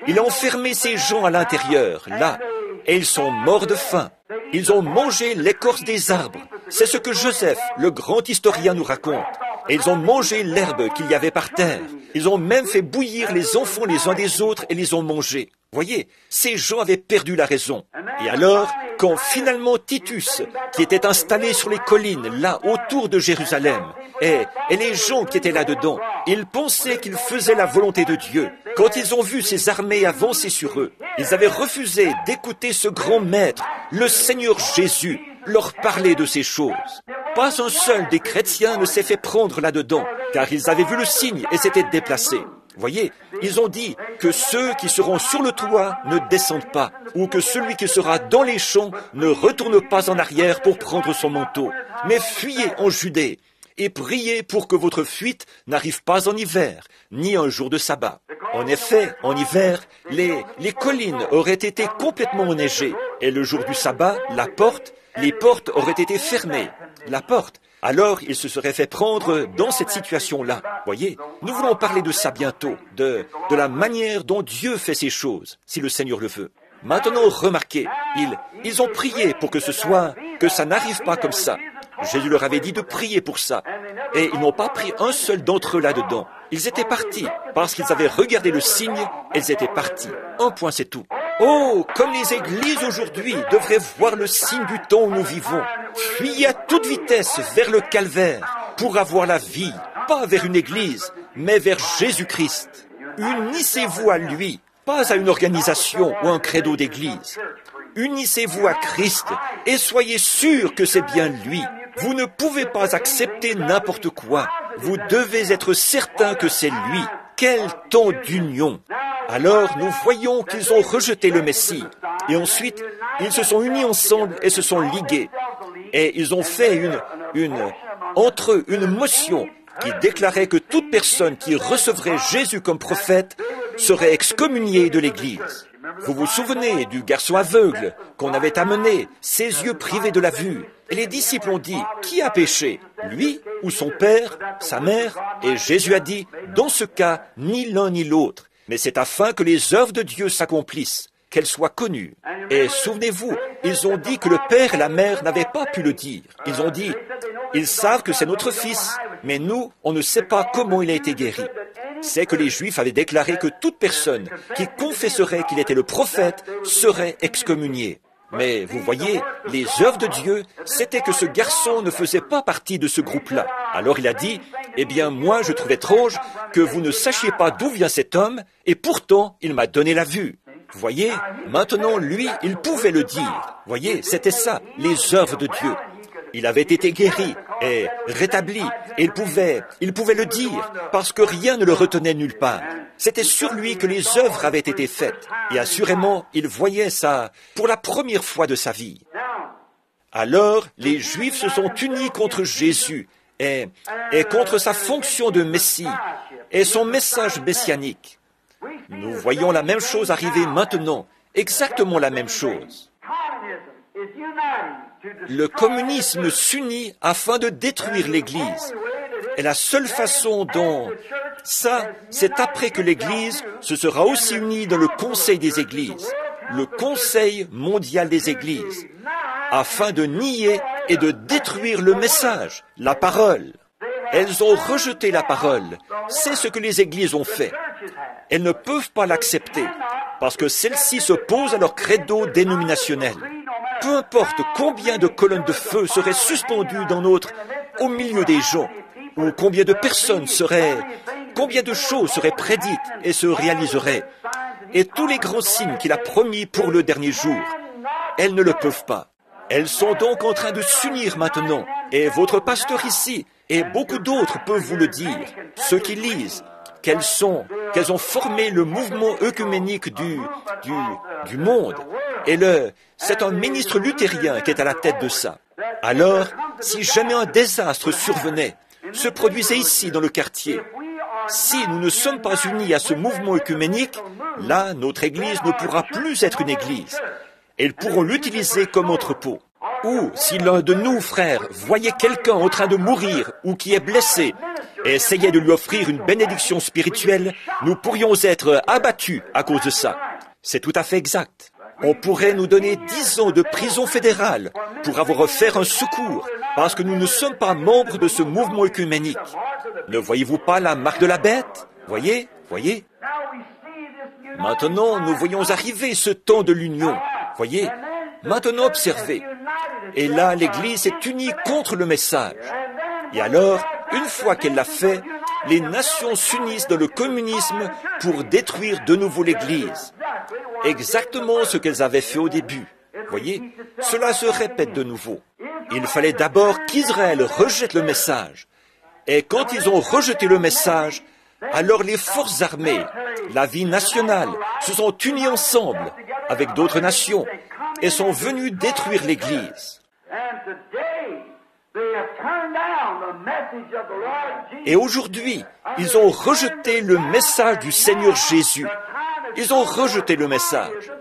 Il a enfermé ces gens à l'intérieur, là. Et ils sont morts de faim. Ils ont mangé l'écorce des arbres. C'est ce que Joseph, le grand historien, nous raconte. Et ils ont mangé l'herbe qu'il y avait par terre. Ils ont même fait bouillir les enfants les uns des autres et les ont mangés. Voyez, ces gens avaient perdu la raison. Et alors, quand finalement Titus, qui était installé sur les collines, là, autour de Jérusalem, et les gens qui étaient là-dedans, ils pensaient qu'ils faisaient la volonté de Dieu. Quand ils ont vu ces armées avancer sur eux, ils avaient refusé d'écouter ce grand maître, le Seigneur Jésus, leur parler de ces choses. Pas un seul des chrétiens ne s'est fait prendre là-dedans, car ils avaient vu le signe et s'étaient déplacés. Voyez, ils ont dit que ceux qui seront sur le toit ne descendent pas, ou que celui qui sera dans les champs ne retourne pas en arrière pour prendre son manteau, mais fuyez en Judée, et priez pour que votre fuite n'arrive pas en hiver, ni un jour de sabbat. En effet, en hiver, les collines auraient été complètement enneigées, et le jour du sabbat, les portes auraient été fermées. La porte. Alors, il se serait fait prendre dans cette situation-là. Voyez, nous voulons parler de ça bientôt, de la manière dont Dieu fait ces choses, si le Seigneur le veut. Maintenant, remarquez, ils ont prié pour que ça n'arrive pas comme ça. Jésus leur avait dit de prier pour ça. Et ils n'ont pas pris un seul d'entre eux là-dedans. Ils étaient partis, parce qu'ils avaient regardé le signe, ils étaient partis. Un point, c'est tout. Oh, comme les églises aujourd'hui devraient voir le signe du temps où nous vivons. Fuyez à toute vitesse vers le calvaire pour avoir la vie, pas vers une église, mais vers Jésus-Christ. Unissez-vous à lui, pas à une organisation ou un credo d'église. Unissez-vous à Christ et soyez sûrs que c'est bien lui. Vous ne pouvez pas accepter n'importe quoi. Vous devez être certain que c'est lui. Quel temps d'union! Alors nous voyons qu'ils ont rejeté le Messie. Et ensuite, ils se sont unis ensemble et se sont ligués. Et ils ont fait entre eux une motion qui déclarait que toute personne qui recevrait Jésus comme prophète serait excommuniée de l'Église. Vous vous souvenez du garçon aveugle qu'on avait amené, ses yeux privés de la vue. Et les disciples ont dit, qui a péché, lui ou son père, sa mère? Et Jésus a dit, dans ce cas, ni l'un ni l'autre. Mais c'est afin que les œuvres de Dieu s'accomplissent, qu'elles soient connues. Et souvenez-vous, ils ont dit que le père et la mère n'avaient pas pu le dire. Ils ont dit, ils savent que c'est notre fils, mais nous, on ne sait pas comment il a été guéri. C'est que les Juifs avaient déclaré que toute personne qui confesserait qu'il était le prophète serait excommuniée. Mais vous voyez, les œuvres de Dieu, c'était que ce garçon ne faisait pas partie de ce groupe-là. Alors il a dit, eh bien moi je trouve étrange que vous ne sachiez pas d'où vient cet homme, et pourtant il m'a donné la vue. Vous voyez, maintenant lui, il pouvait le dire. Vous voyez, c'était ça, les œuvres de Dieu. Il avait été guéri et rétabli, et il pouvait le dire, parce que rien ne le retenait nulle part. C'était sur lui que les œuvres avaient été faites, et assurément, il voyait ça pour la première fois de sa vie. Alors, les Juifs se sont unis contre Jésus et contre sa fonction de Messie et son message messianique. Nous voyons la même chose arriver maintenant, exactement la même chose. Le communisme s'unit afin de détruire l'Église. Et la seule façon dont ça, c'est après que l'Église se sera aussi unie dans le Conseil des Églises, le Conseil mondial des Églises, afin de nier et de détruire le message, la parole. Elles ont rejeté la parole. C'est ce que les églises ont fait. Elles ne peuvent pas l'accepter, parce que celles-ci s'opposent à leur credo dénominationnel. Peu importe combien de colonnes de feu seraient suspendues au milieu des gens, ou combien de personnes combien de choses seraient prédites et se réaliseraient, et tous les grands signes qu'il a promis pour le dernier jour, elles ne le peuvent pas. Elles sont donc en train de s'unir maintenant, et votre pasteur ici, et beaucoup d'autres peuvent vous le dire, ceux qui lisent, qu'elles ont formé le mouvement œcuménique du monde. Et c'est un ministre luthérien qui est à la tête de ça. Alors, si jamais un désastre survenait, se produisait ici dans le quartier, si nous ne sommes pas unis à ce mouvement œcuménique, là, notre Église ne pourra plus être une Église. Elles pourront l'utiliser comme entrepôt. Ou, si l'un de nous, frères, voyait quelqu'un en train de mourir ou qui est blessé et essayait de lui offrir une bénédiction spirituelle, nous pourrions être abattus à cause de ça. C'est tout à fait exact. On pourrait nous donner 10 ans de prison fédérale pour avoir offert un secours, parce que nous ne sommes pas membres de ce mouvement œcuménique. Ne voyez-vous pas la marque de la bête? Voyez? Maintenant, nous voyons arriver ce temps de l'union. Voyez? Maintenant, observez. Et là, l'Église s'est unie contre le message. Et alors, une fois qu'elle l'a fait, les nations s'unissent dans le communisme pour détruire de nouveau l'Église. Exactement ce qu'elles avaient fait au début. Voyez? Cela se répète de nouveau. Il fallait d'abord qu'Israël rejette le message. Et quand ils ont rejeté le message, alors les forces armées, la vie nationale, se sont unies ensemble avec d'autres nations et sont venues détruire l'Église. Et aujourd'hui, ils ont rejeté le message du Seigneur Jésus. Ils ont rejeté le message.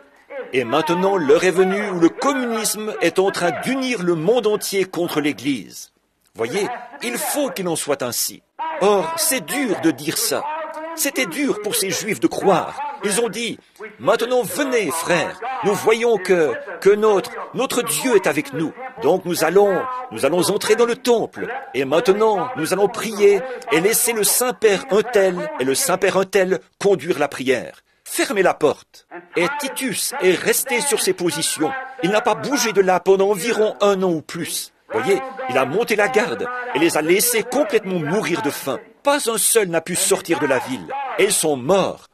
Et maintenant, l'heure est venue où le communisme est en train d'unir le monde entier contre l'Église. Voyez, il faut qu'il en soit ainsi. Or, c'est dur de dire ça. C'était dur pour ces Juifs de croire. Ils ont dit, maintenant venez, frères, nous voyons que notre Dieu est avec nous. Donc nous allons entrer dans le temple. Et maintenant, nous allons prier et laisser le Saint-Père un tel et le Saint-Père un tel conduire la prière. Fermez la porte. Et Titus est resté sur ses positions. Il n'a pas bougé de là pendant environ 1 an ou plus. Voyez, il a monté la garde et les a laissés complètement mourir de faim. Pas un seul n'a pu sortir de la ville. Et ils sont morts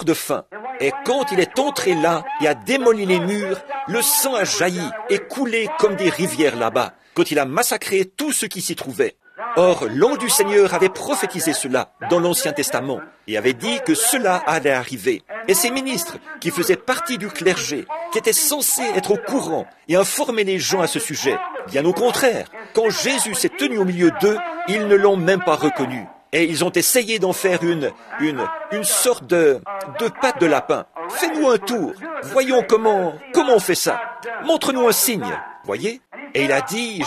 de faim. Et quand il est entré là et a démoli les murs, le sang a jailli et coulé comme des rivières là-bas, quand il a massacré tout ce qui s'y trouvait. Or, l'ange du Seigneur avait prophétisé cela dans l'Ancien Testament et avait dit que cela allait arriver. Et ces ministres, qui faisaient partie du clergé, qui étaient censés être au courant et informer les gens à ce sujet, bien au contraire, quand Jésus s'est tenu au milieu d'eux, ils ne l'ont même pas reconnu. Et ils ont essayé d'en faire une sorte de pâte de lapin. Fais-nous un tour. Voyons comment on fait ça. Montre-nous un signe. Voyez? Et il a dit,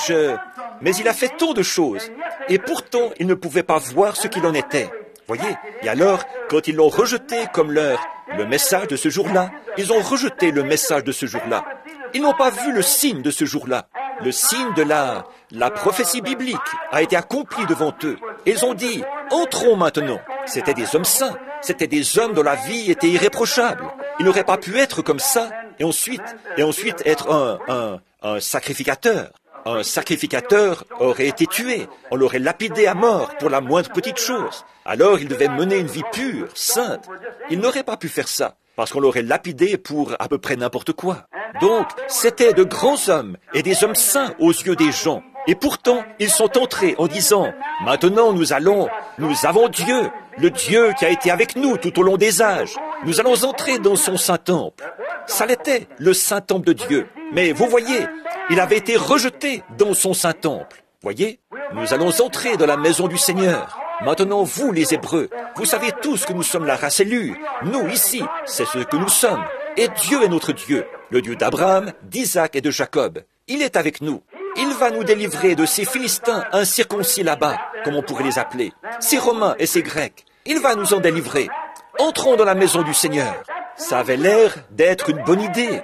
mais il a fait tant de choses. Et pourtant, il ne pouvait pas voir ce qu'il en était. Voyez? Et alors, quand ils l'ont rejeté comme le message de ce jour-là, ils ont rejeté le message de ce jour-là. Ils n'ont pas vu le signe de ce jour-là. Le signe de la prophétie biblique a été accompli devant eux. Ils ont dit, entrons maintenant. C'étaient des hommes saints. C'étaient des hommes dont la vie était irréprochable. Ils n'auraient pas pu être comme ça et ensuite être un sacrificateur. Un sacrificateur aurait été tué. On l'aurait lapidé à mort pour la moindre petite chose. Alors il devait mener une vie pure, sainte. Il n'aurait pas pu faire ça, parce qu'on l'aurait lapidé pour à peu près n'importe quoi. Donc, c'était de grands hommes et des hommes saints aux yeux des gens. Et pourtant, ils sont entrés en disant, « Maintenant, nous avons Dieu, le Dieu qui a été avec nous tout au long des âges. Nous allons entrer dans son Saint-Temple. » Ça l'était, le Saint-Temple de Dieu. Mais vous voyez, il avait été rejeté dans son Saint-Temple. Voyez, nous allons entrer dans la maison du Seigneur. Maintenant, vous, les Hébreux, vous savez tous que nous sommes la race élue. Nous, ici, c'est ce que nous sommes. Et Dieu est notre Dieu, le Dieu d'Abraham, d'Isaac et de Jacob. Il est avec nous. Il va nous délivrer de ces Philistins incirconcis là-bas, comme on pourrait les appeler, ces Romains et ces Grecs. Il va nous en délivrer. Entrons dans la maison du Seigneur. Ça avait l'air d'être une bonne idée.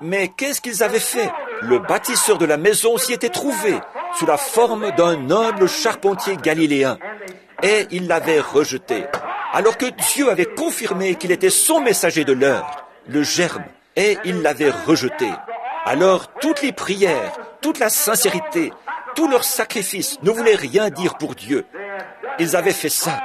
Mais qu'est-ce qu'ils avaient fait? Le bâtisseur de la maison s'y était trouvé, sous la forme d'un noble charpentier galiléen. Et il l'avait rejeté, alors que Dieu avait confirmé qu'il était son messager de l'heure, le germe, et il l'avait rejeté. Alors toutes les prières, toute la sincérité, tous leurs sacrifices ne voulaient rien dire pour Dieu. Ils avaient fait ça,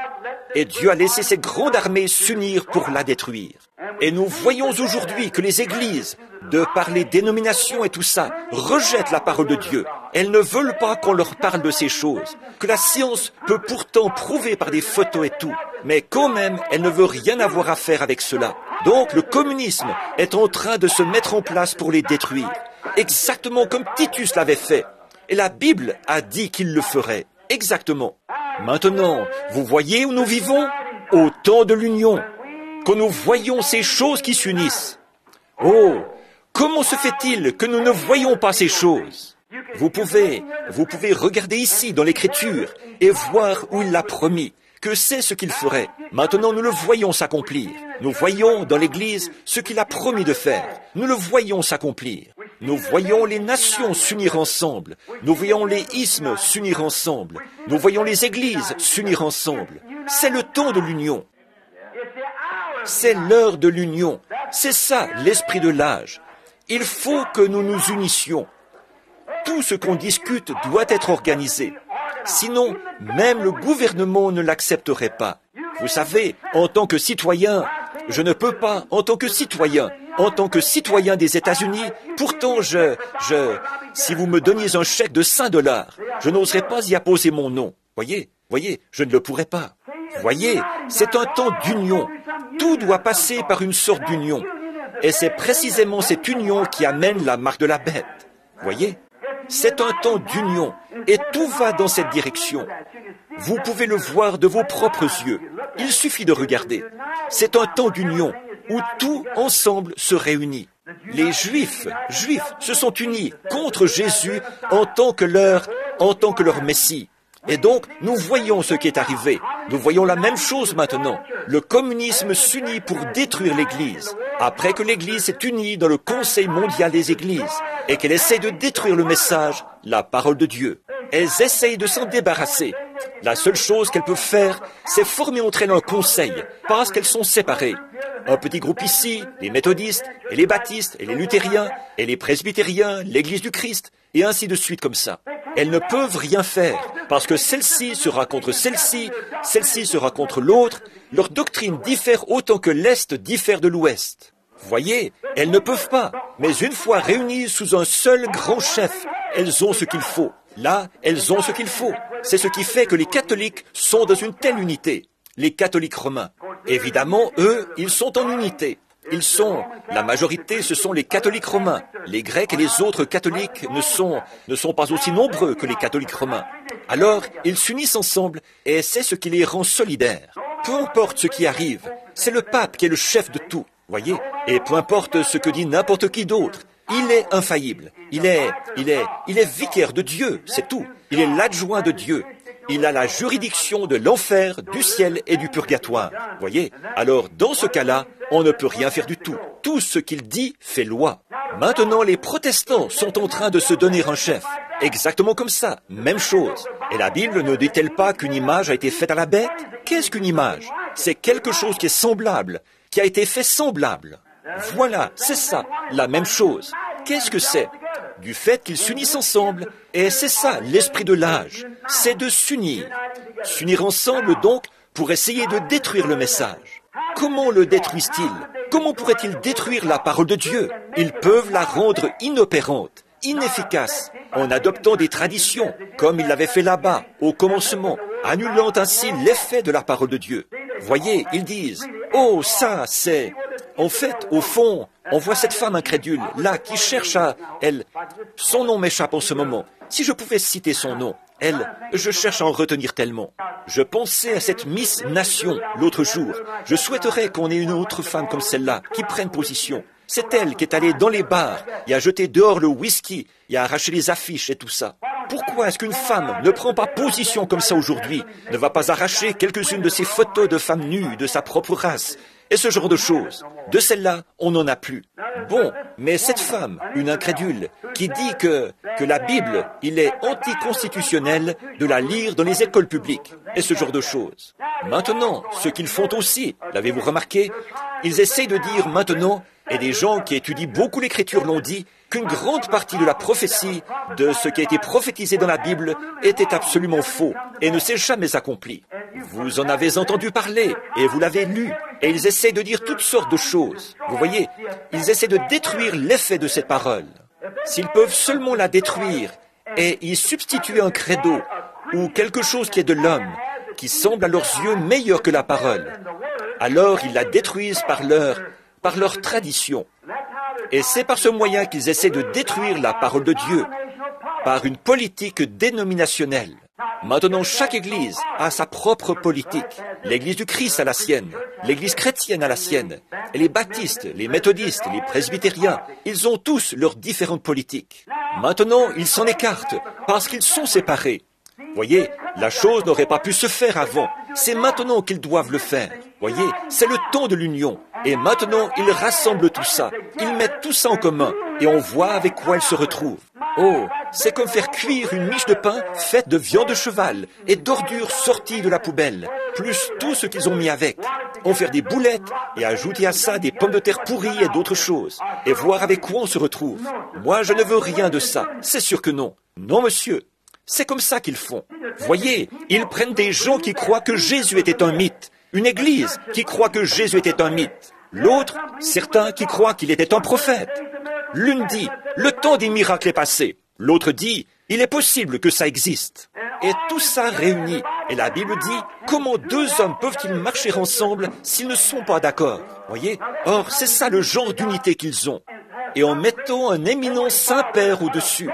et Dieu a laissé ses grandes armées s'unir pour la détruire. Et nous voyons aujourd'hui que les églises, de par les dénominations et tout ça, rejettent la parole de Dieu. Elles ne veulent pas qu'on leur parle de ces choses, que la science peut pourtant prouver par des photos et tout, mais quand même, elle ne veut rien avoir à faire avec cela. Donc le communisme est en train de se mettre en place pour les détruire, exactement comme Titus l'avait fait. Et la Bible a dit qu'il le ferait, exactement. Maintenant, vous voyez où nous vivons? Au temps de l'union, quand nous voyons ces choses qui s'unissent. Oh, comment se fait-il que nous ne voyons pas ces choses? Vous pouvez regarder ici dans l'Écriture et voir où il l'a promis, que c'est ce qu'il ferait. Maintenant, nous le voyons s'accomplir. Nous voyons dans l'Église ce qu'il a promis de faire. Nous le voyons s'accomplir. Nous voyons les nations s'unir ensemble. Nous voyons les isthmes s'unir ensemble. Nous voyons les églises s'unir ensemble. C'est le temps de l'union. C'est l'heure de l'union. C'est ça, l'esprit de l'âge. Il faut que nous nous unissions. Tout ce qu'on discute doit être organisé. Sinon, même le gouvernement ne l'accepterait pas. Vous savez, en tant que citoyen, je ne peux pas, en tant que citoyen des États-Unis, pourtant si vous me donniez un chèque de $5, je n'oserais pas y apposer mon nom. Voyez, je ne le pourrais pas. Voyez, c'est un temps d'union. Tout doit passer par une sorte d'union. Et c'est précisément cette union qui amène la marque de la bête. Voyez, c'est un temps d'union. Et tout va dans cette direction. Vous pouvez le voir de vos propres yeux. Il suffit de regarder. C'est un temps d'union où tout ensemble se réunit. Les Juifs se sont unis contre Jésus en tant que leur Messie. Et donc, nous voyons ce qui est arrivé. Nous voyons la même chose maintenant. Le communisme s'unit pour détruire l'Église. Après que l'Église s'est unie dans le Conseil mondial des Églises et qu'elle essaie de détruire le message, la parole de Dieu. Elles essayent de s'en débarrasser. La seule chose qu'elles peuvent faire, c'est former entre elles un conseil, parce qu'elles sont séparées. Un petit groupe ici, les méthodistes, et les baptistes, et les luthériens, et les presbytériens, l'Église du Christ, et ainsi de suite comme ça. Elles ne peuvent rien faire, parce que celle-ci sera contre celle-ci sera contre l'autre. Leur doctrine diffère autant que l'Est diffère de l'Ouest. Voyez, elles ne peuvent pas, mais une fois réunies sous un seul grand chef, elles ont ce qu'il faut. Là, elles ont ce qu'il faut. C'est ce qui fait que les catholiques sont dans une telle unité. Les catholiques romains. Évidemment, eux, ils sont en unité. La majorité, ce sont les catholiques romains. Les Grecs et les autres catholiques ne sont pas aussi nombreux que les catholiques romains. Alors, ils s'unissent ensemble et c'est ce qui les rend solidaires. Peu importe ce qui arrive, c'est le pape qui est le chef de tout, voyez. Et peu importe ce que dit n'importe qui d'autre, il est infaillible. Il est vicaire de Dieu, c'est tout. Il est l'adjoint de Dieu. Il a la juridiction de l'enfer, du ciel et du purgatoire. Voyez? Alors, dans ce cas-là, on ne peut rien faire du tout. Tout ce qu'il dit fait loi. Maintenant, les protestants sont en train de se donner un chef. Exactement comme ça, même chose. Et la Bible ne dit-elle pas qu'une image a été faite à la bête? Qu'est-ce qu'une image? C'est quelque chose qui est semblable, qui a été fait semblable. Voilà, c'est ça, la même chose. Qu'est-ce que c'est? Du fait qu'ils s'unissent ensemble, et c'est ça l'esprit de l'âge, c'est de s'unir. S'unir ensemble donc pour essayer de détruire le message. Comment le détruisent-ils? Comment pourraient-ils détruire la parole de Dieu? Ils peuvent la rendre inopérante. inefficace en adoptant des traditions, comme il l'avait fait là-bas, au commencement, annulant ainsi l'effet de la parole de Dieu. Voyez, ils disent, « Oh, ça, c'est... » En fait, au fond, on voit cette femme incrédule, là, qui cherche à... Elle... Son nom m'échappe en ce moment. Si je pouvais citer son nom, je cherche à en retenir tellement. Je pensais à cette Miss Nation l'autre jour. Je souhaiterais qu'on ait une autre femme comme celle-là, qui prenne position. C'est elle qui est allée dans les bars et a jeté dehors le whisky et a arraché les affiches et tout ça. Pourquoi est-ce qu'une femme ne prend pas position comme ça aujourd'hui, ne va pas arracher quelques-unes de ces photos de femmes nues de sa propre race et ce genre de choses? De celle-là, on n'en a plus. Bon, mais cette femme, une incrédule, qui dit que la Bible, il est anticonstitutionnel de la lire dans les écoles publiques, et ce genre de choses. Maintenant, ce qu'ils font aussi, l'avez-vous remarqué? Ils essayent de dire maintenant, et des gens qui étudient beaucoup l'Écriture l'ont dit, qu'une grande partie de la prophétie, de ce qui a été prophétisé dans la Bible, était absolument faux, et ne s'est jamais accompli. Vous en avez entendu parler, et vous l'avez lu, et ils essaient de dire toutes sortes de choses. Vous voyez, ils essaient de détruire l'effet de cette parole. S'ils peuvent seulement la détruire et y substituer un credo ou quelque chose qui est de l'homme, qui semble à leurs yeux meilleur que la parole, alors ils la détruisent par leur tradition. Et c'est par ce moyen qu'ils essaient de détruire la parole de Dieu, par une politique dénominationnelle. Maintenant, chaque Église a sa propre politique. L'Église du Christ a la sienne, l'Église chrétienne a la sienne, et les baptistes, les méthodistes, les presbytériens, ils ont tous leurs différentes politiques. Maintenant, ils s'en écartent, parce qu'ils sont séparés. Voyez, la chose n'aurait pas pu se faire avant. C'est maintenant qu'ils doivent le faire. Voyez, c'est le temps de l'union. Et maintenant, ils rassemblent tout ça. Ils mettent tout ça en commun. Et on voit avec quoi ils se retrouvent. Oh, c'est comme faire cuire une miche de pain faite de viande de cheval et d'ordures sorties de la poubelle, plus tout ce qu'ils ont mis avec. On fait des boulettes et ajouter à ça des pommes de terre pourries et d'autres choses. Et voir avec quoi on se retrouve. Moi, je ne veux rien de ça. C'est sûr que non. Non, monsieur. C'est comme ça qu'ils font. Voyez, ils prennent des gens qui croient que Jésus était un mythe. Une église qui croit que Jésus était un mythe. L'autre, certains qui croient qu'il était un prophète. L'une dit, le temps des miracles est passé. L'autre dit, il est possible que ça existe. Et tout ça réuni. Et la Bible dit, comment deux hommes peuvent-ils marcher ensemble s'ils ne sont pas d'accord? Voyez? Or, c'est ça le genre d'unité qu'ils ont. Et en mettant un éminent Saint-Père au-dessus,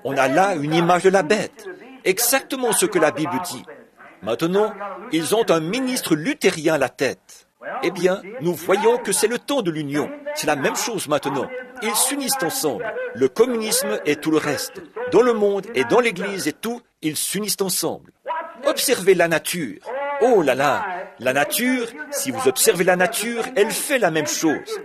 on a là une image de la bête. Exactement ce que la Bible dit. Maintenant, ils ont un ministre luthérien à la tête. Eh bien, nous voyons que c'est le temps de l'union. C'est la même chose maintenant. Ils s'unissent ensemble. Le communisme et tout le reste. Dans le monde et dans l'Église et tout, ils s'unissent ensemble. Observez la nature. Oh là là, la nature, si vous observez la nature, elle fait la même chose.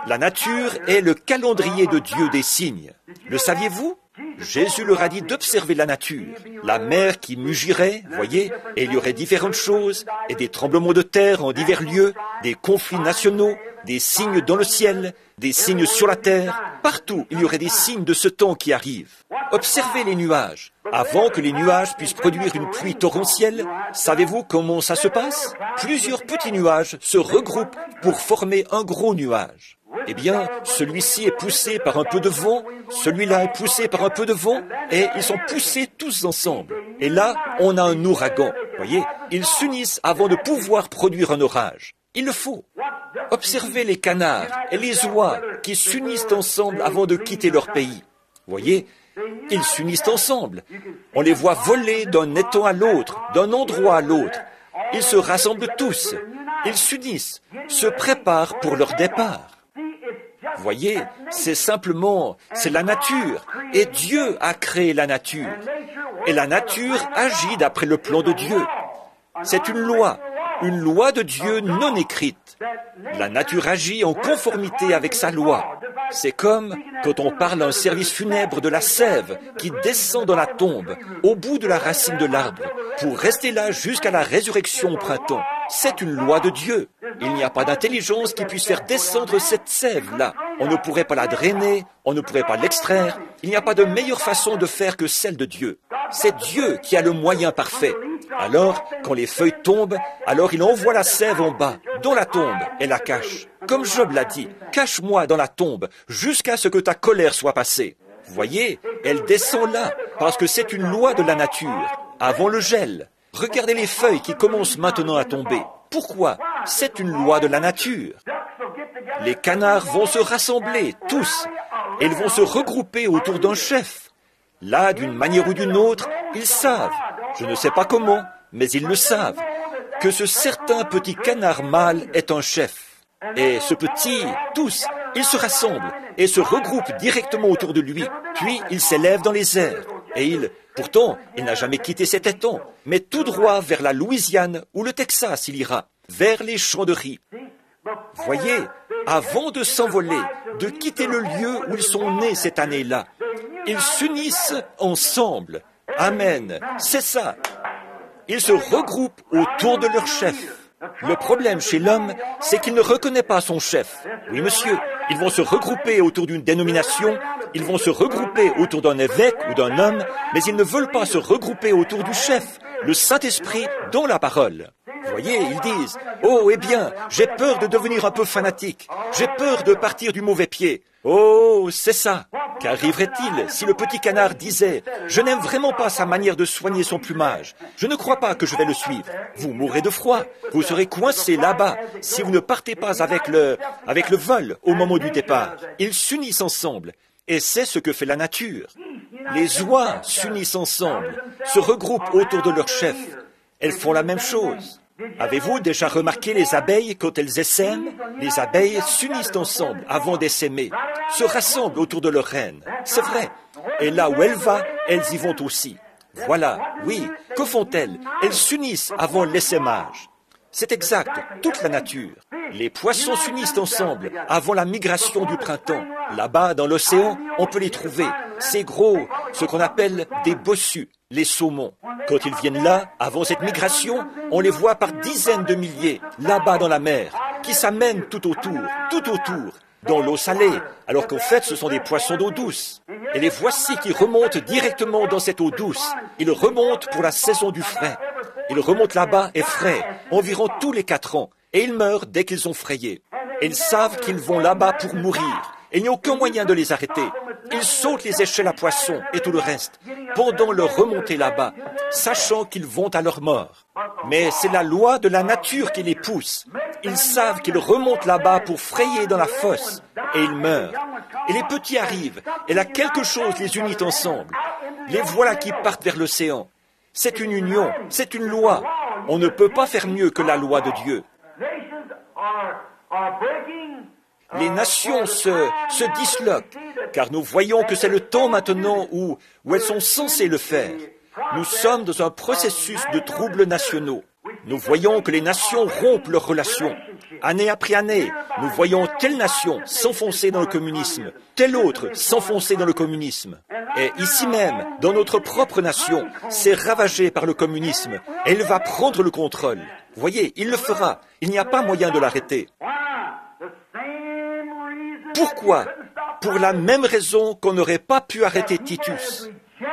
La nature est le calendrier de Dieu des signes. Le saviez-vous? Jésus leur a dit d'observer la nature. La mer qui mugirait, voyez, et il y aurait différentes choses, et des tremblements de terre en divers lieux, des conflits nationaux, des signes dans le ciel, des signes sur la terre. Partout, il y aurait des signes de ce temps qui arrive. Observez les nuages. Avant que les nuages puissent produire une pluie torrentielle, savez-vous comment ça se passe? Plusieurs petits nuages se regroupent pour former un gros nuage. Eh bien, celui-ci est poussé par un peu de vent, celui-là est poussé par un peu de vent, et ils sont poussés tous ensemble. Et là, on a un ouragan. Voyez, ils s'unissent avant de pouvoir produire un orage. Il le faut. Observez les canards et les oies qui s'unissent ensemble avant de quitter leur pays. Voyez, ils s'unissent ensemble. On les voit voler d'un étang à l'autre, d'un endroit à l'autre. Ils se rassemblent tous. Ils s'unissent, se préparent pour leur départ. Voyez, c'est la nature. Et Dieu a créé la nature. Et la nature agit d'après le plan de Dieu. C'est une loi de Dieu non écrite. La nature agit en conformité avec sa loi. C'est comme quand on parle à un service funèbre de la sève qui descend dans la tombe, au bout de la racine de l'arbre, pour rester là jusqu'à la résurrection au printemps. C'est une loi de Dieu. Il n'y a pas d'intelligence qui puisse faire descendre cette sève-là. On ne pourrait pas la drainer, on ne pourrait pas l'extraire. Il n'y a pas de meilleure façon de faire que celle de Dieu. C'est Dieu qui a le moyen parfait. Alors, quand les feuilles tombent, alors il envoie la sève en bas, dans la tombe, et la cache. Comme Job l'a dit, cache-moi dans la tombe, jusqu'à ce que ta colère soit passée. Vous voyez, elle descend là, parce que c'est une loi de la nature, avant le gel. Regardez les feuilles qui commencent maintenant à tomber. Pourquoi? C'est une loi de la nature. Les canards vont se rassembler, tous, et ils vont se regrouper autour d'un chef. Là, d'une manière ou d'une autre, ils savent, je ne sais pas comment, mais ils le savent, que ce certain petit canard mâle est un chef. Et ce petit, tous, ils se rassemblent et se regroupent directement autour de lui, puis il s'élève dans les airs. Et pourtant, il n'a jamais quitté cet étang, mais tout droit vers la Louisiane ou le Texas il ira, vers les champs de riz. Voyez, avant de s'envoler, de quitter le lieu où ils sont nés cette année-là, ils s'unissent ensemble. Amen, c'est ça. Ils se regroupent autour de leur chef. Le problème chez l'homme, c'est qu'il ne reconnaît pas son chef. Oui, monsieur, ils vont se regrouper autour d'une dénomination, ils vont se regrouper autour d'un évêque ou d'un homme, mais ils ne veulent pas se regrouper autour du chef, le Saint-Esprit dans la parole. Vous voyez, ils disent, « Oh, eh bien, j'ai peur de devenir un peu fanatique, j'ai peur de partir du mauvais pied. » Oh, c'est ça. Qu'arriverait-il si le petit canard disait « Je n'aime vraiment pas sa manière de soigner son plumage. Je ne crois pas que je vais le suivre. » Vous mourrez de froid. Vous serez coincé là-bas si vous ne partez pas avec le vol au moment du départ. Ils s'unissent ensemble. Et c'est ce que fait la nature. Les oies s'unissent ensemble, se regroupent autour de leur chef. Elles font la même chose. Avez-vous déjà remarqué les abeilles quand elles essaiment? Les abeilles s'unissent ensemble avant d'essaimer, se rassemblent autour de leur reine. C'est vrai. Et là où elle va, elles y vont aussi. Voilà, oui. Que font-elles? Elles s'unissent avant l'essaimage. C'est exact, toute la nature. Les poissons s'unissent ensemble avant la migration du printemps. Là-bas, dans l'océan, on peut les trouver. C'est gros, ce qu'on appelle des bossus, les saumons. Quand ils viennent là, avant cette migration, on les voit par dizaines de milliers, là-bas dans la mer, qui s'amènent tout autour, dans l'eau salée, alors qu'en fait, ce sont des poissons d'eau douce. Et les voici qui remontent directement dans cette eau douce. Ils remontent pour la saison du frais. Ils remontent là-bas et frais, environ tous les 4 ans, et ils meurent dès qu'ils ont frayé. Ils savent qu'ils vont là-bas pour mourir, et il n'y a aucun moyen de les arrêter. Ils sautent les échelles à poissons et tout le reste, pendant leur remontée là-bas, sachant qu'ils vont à leur mort. Mais c'est la loi de la nature qui les pousse. Ils savent qu'ils remontent là-bas pour frayer dans la fosse, et ils meurent. Et les petits arrivent, et là quelque chose les unit ensemble. Les voilà qui partent vers l'océan. C'est une union, c'est une loi. On ne peut pas faire mieux que la loi de Dieu. Les nations se disloquent, car nous voyons que c'est le temps maintenant où elles sont censées le faire. Nous sommes dans un processus de troubles nationaux. Nous voyons que les nations rompent leurs relations. Année après année, nous voyons telle nation s'enfoncer dans le communisme, telle autre s'enfoncer dans le communisme. Et ici même, dans notre propre nation, c'est ravagé par le communisme, et il va prendre le contrôle. Vous voyez, il le fera. Il n'y a pas moyen de l'arrêter. Pourquoi? Pour la même raison qu'on n'aurait pas pu arrêter Titus.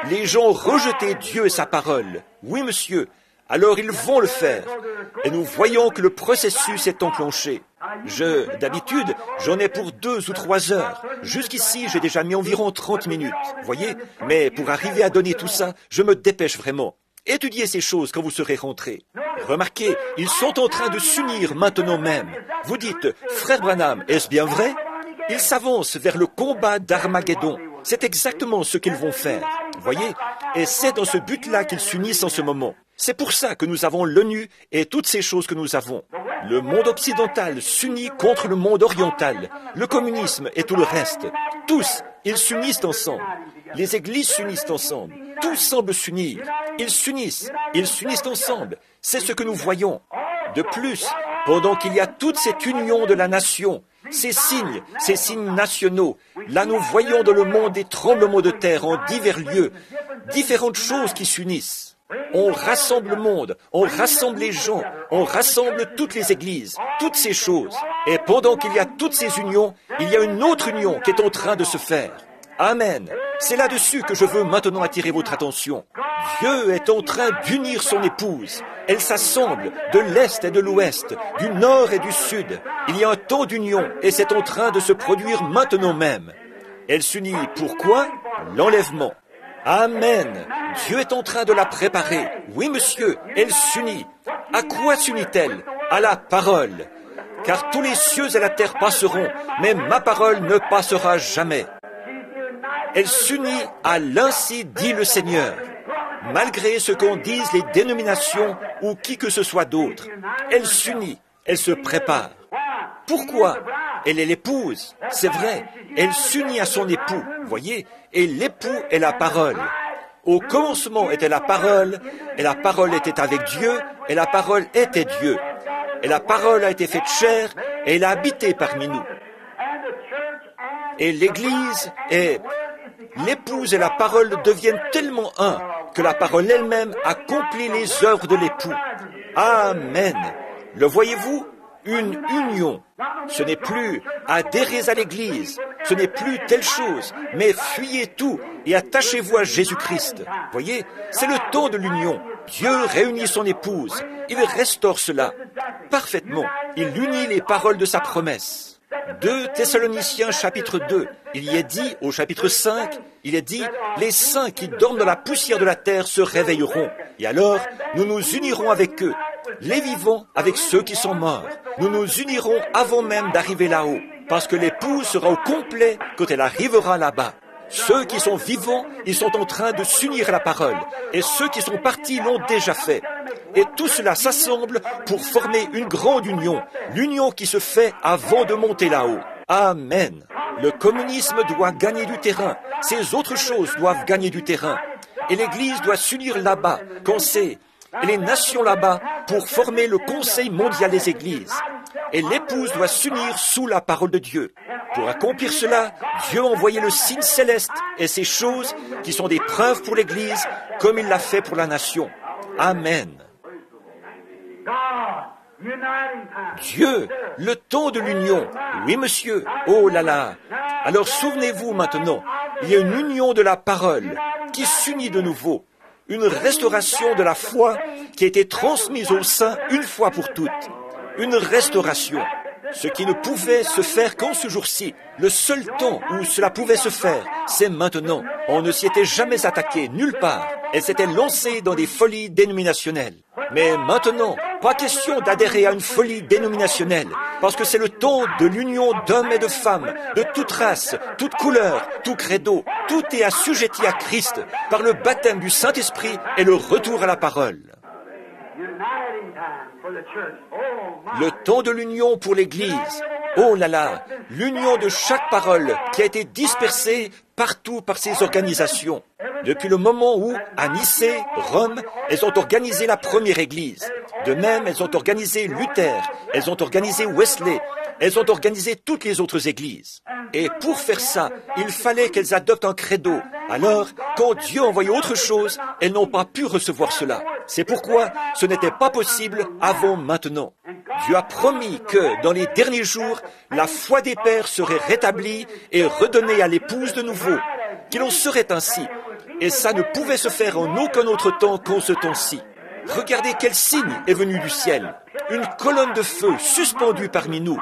Les gens rejetaient Dieu et sa parole. Oui, monsieur. Alors ils vont le faire. Et nous voyons que le processus est enclenché. D'habitude, j'en ai pour 2 ou 3 heures. Jusqu'ici, j'ai déjà mis environ 30 minutes. Voyez? Mais pour arriver à donner tout ça, je me dépêche vraiment. Étudiez ces choses quand vous serez rentrés. Remarquez, ils sont en train de s'unir maintenant même. Vous dites, frère Branham, est-ce bien vrai? Ils s'avancent vers le combat d'Armageddon. C'est exactement ce qu'ils vont faire. Voyez? Et c'est dans ce but-là qu'ils s'unissent en ce moment. C'est pour ça que nous avons l'ONU et toutes ces choses que nous avons. Le monde occidental s'unit contre le monde oriental, le communisme et tout le reste. Tous, ils s'unissent ensemble. Les églises s'unissent ensemble. Tous semblent s'unir. Ils s'unissent ensemble. C'est ce que nous voyons. De plus, pendant qu'il y a toute cette union de la nation, ces signes nationaux, là nous voyons dans le monde des tremblements de terre en divers lieux, différentes choses qui s'unissent. On rassemble le monde, on rassemble les gens, on rassemble toutes les églises, toutes ces choses. Et pendant qu'il y a toutes ces unions, il y a une autre union qui est en train de se faire. Amen. C'est là-dessus que je veux maintenant attirer votre attention. Dieu est en train d'unir son épouse. Elles s'assemblent de l'Est et de l'Ouest, du Nord et du Sud. Il y a un temps d'union et c'est en train de se produire maintenant même. Elle s'unit pourquoi? l'enlèvement. Amen. Dieu est en train de la préparer. Oui, monsieur, elle s'unit. À quoi s'unit-elle? À la parole. Car tous les cieux et la terre passeront, mais ma parole ne passera jamais. Elle s'unit à l'ainsi dit le Seigneur. Malgré ce qu'en disent les dénominations ou qui que ce soit d'autre, elle s'unit, elle se prépare. Pourquoi? Elle est l'épouse, c'est vrai, elle s'unit à son époux, voyez, et l'époux est la parole. Au commencement était la parole, et la parole était avec Dieu, et la parole était Dieu. Et la parole a été faite chair, et elle a habité parmi nous. Et l'Église est... L'épouse et la parole deviennent tellement un que la parole elle-même accomplit les œuvres de l'époux. Amen. Le voyez-vous? Une union. Ce n'est plus adhérer à l'Église, ce n'est plus telle chose, mais fuyez tout et attachez-vous à Jésus-Christ. Voyez, c'est le temps de l'union. Dieu réunit son épouse, il restaure cela parfaitement. Il unit les paroles de sa promesse. 2 Thessaloniciens chapitre 2, il y est dit, au chapitre 5, il est dit, les saints qui dorment dans la poussière de la terre se réveilleront, et alors nous nous unirons avec eux, les vivants avec ceux qui sont morts. Nous nous unirons avant même d'arriver là-haut, parce que l'épouse sera au complet quand elle arrivera là-bas. Ceux qui sont vivants, ils sont en train de s'unir à la parole, et ceux qui sont partis l'ont déjà fait. Et tout cela s'assemble pour former une grande union, l'union qui se fait avant de monter là-haut. Amen. Le communisme doit gagner du terrain, ces autres choses doivent gagner du terrain, et l'Église doit s'unir là-bas, qu'on sait, et les nations là-bas pour former le Conseil mondial des Églises. Et l'épouse doit s'unir sous la parole de Dieu. Pour accomplir cela, Dieu a envoyé le signe céleste et ces choses qui sont des preuves pour l'Église, comme il l'a fait pour la nation. Amen. Dieu, le temps de l'union. Oui, monsieur. Oh là là. Alors souvenez-vous maintenant, il y a une union de la parole qui s'unit de nouveau. Une restauration de la foi qui a été transmise aux saints une fois pour toutes. Une restauration. Ce qui ne pouvait se faire qu'en ce jour-ci. Le seul temps où cela pouvait se faire, c'est maintenant. On ne s'y était jamais attaqué, nulle part. Elle s'était lancée dans des folies dénominationnelles. Mais maintenant, pas question d'adhérer à une folie dénominationnelle, parce que c'est le temps de l'union d'hommes et de femmes, de toute race, toute couleur, tout credo. Tout est assujetti à Christ par le baptême du Saint-Esprit et le retour à la parole. Le temps de l'union pour l'Église. Oh là là, l'union de chaque parole qui a été dispersée partout par ces organisations. Depuis le moment où, à Nicée, Rome, elles ont organisé la première Église. De même, elles ont organisé Luther, elles ont organisé Wesley, elles ont organisé toutes les autres églises. Et pour faire ça, il fallait qu'elles adoptent un credo. Alors, quand Dieu envoyait autre chose, elles n'ont pas pu recevoir cela. C'est pourquoi ce n'était pas possible avant maintenant. Dieu a promis que, dans les derniers jours, la foi des pères serait rétablie et redonnée à l'épouse de nouveau, qu'il en serait ainsi. Et ça ne pouvait se faire en aucun autre temps qu'en ce temps-ci. Regardez quel signe est venu du ciel. Une colonne de feu suspendue parmi nous.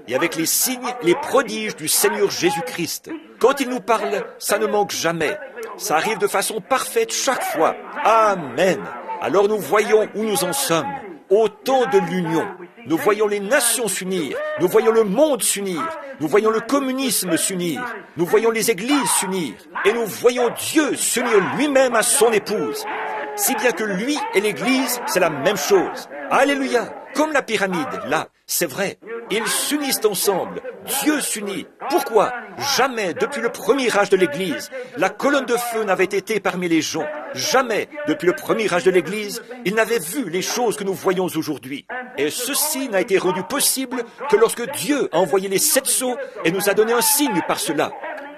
Et avec les signes, les prodiges du Seigneur Jésus-Christ. Quand il nous parle, ça ne manque jamais. Ça arrive de façon parfaite chaque fois. Amen. Alors nous voyons où nous en sommes. Au temps de l'union. Nous voyons les nations s'unir. Nous voyons le monde s'unir. Nous voyons le communisme s'unir. Nous voyons les églises s'unir. Et nous voyons Dieu s'unir lui-même à son épouse. Si bien que lui et l'église, c'est la même chose. Alléluia. Comme la pyramide, là, c'est vrai. Ils s'unissent ensemble. Dieu s'unit. Pourquoi? Jamais, depuis le premier âge de l'Église, la colonne de feu n'avait été parmi les gens. Jamais, depuis le premier âge de l'Église, ils n'avaient vu les choses que nous voyons aujourd'hui. Et ceci n'a été rendu possible que lorsque Dieu a envoyé les 7 sceaux et nous a donné un signe par cela.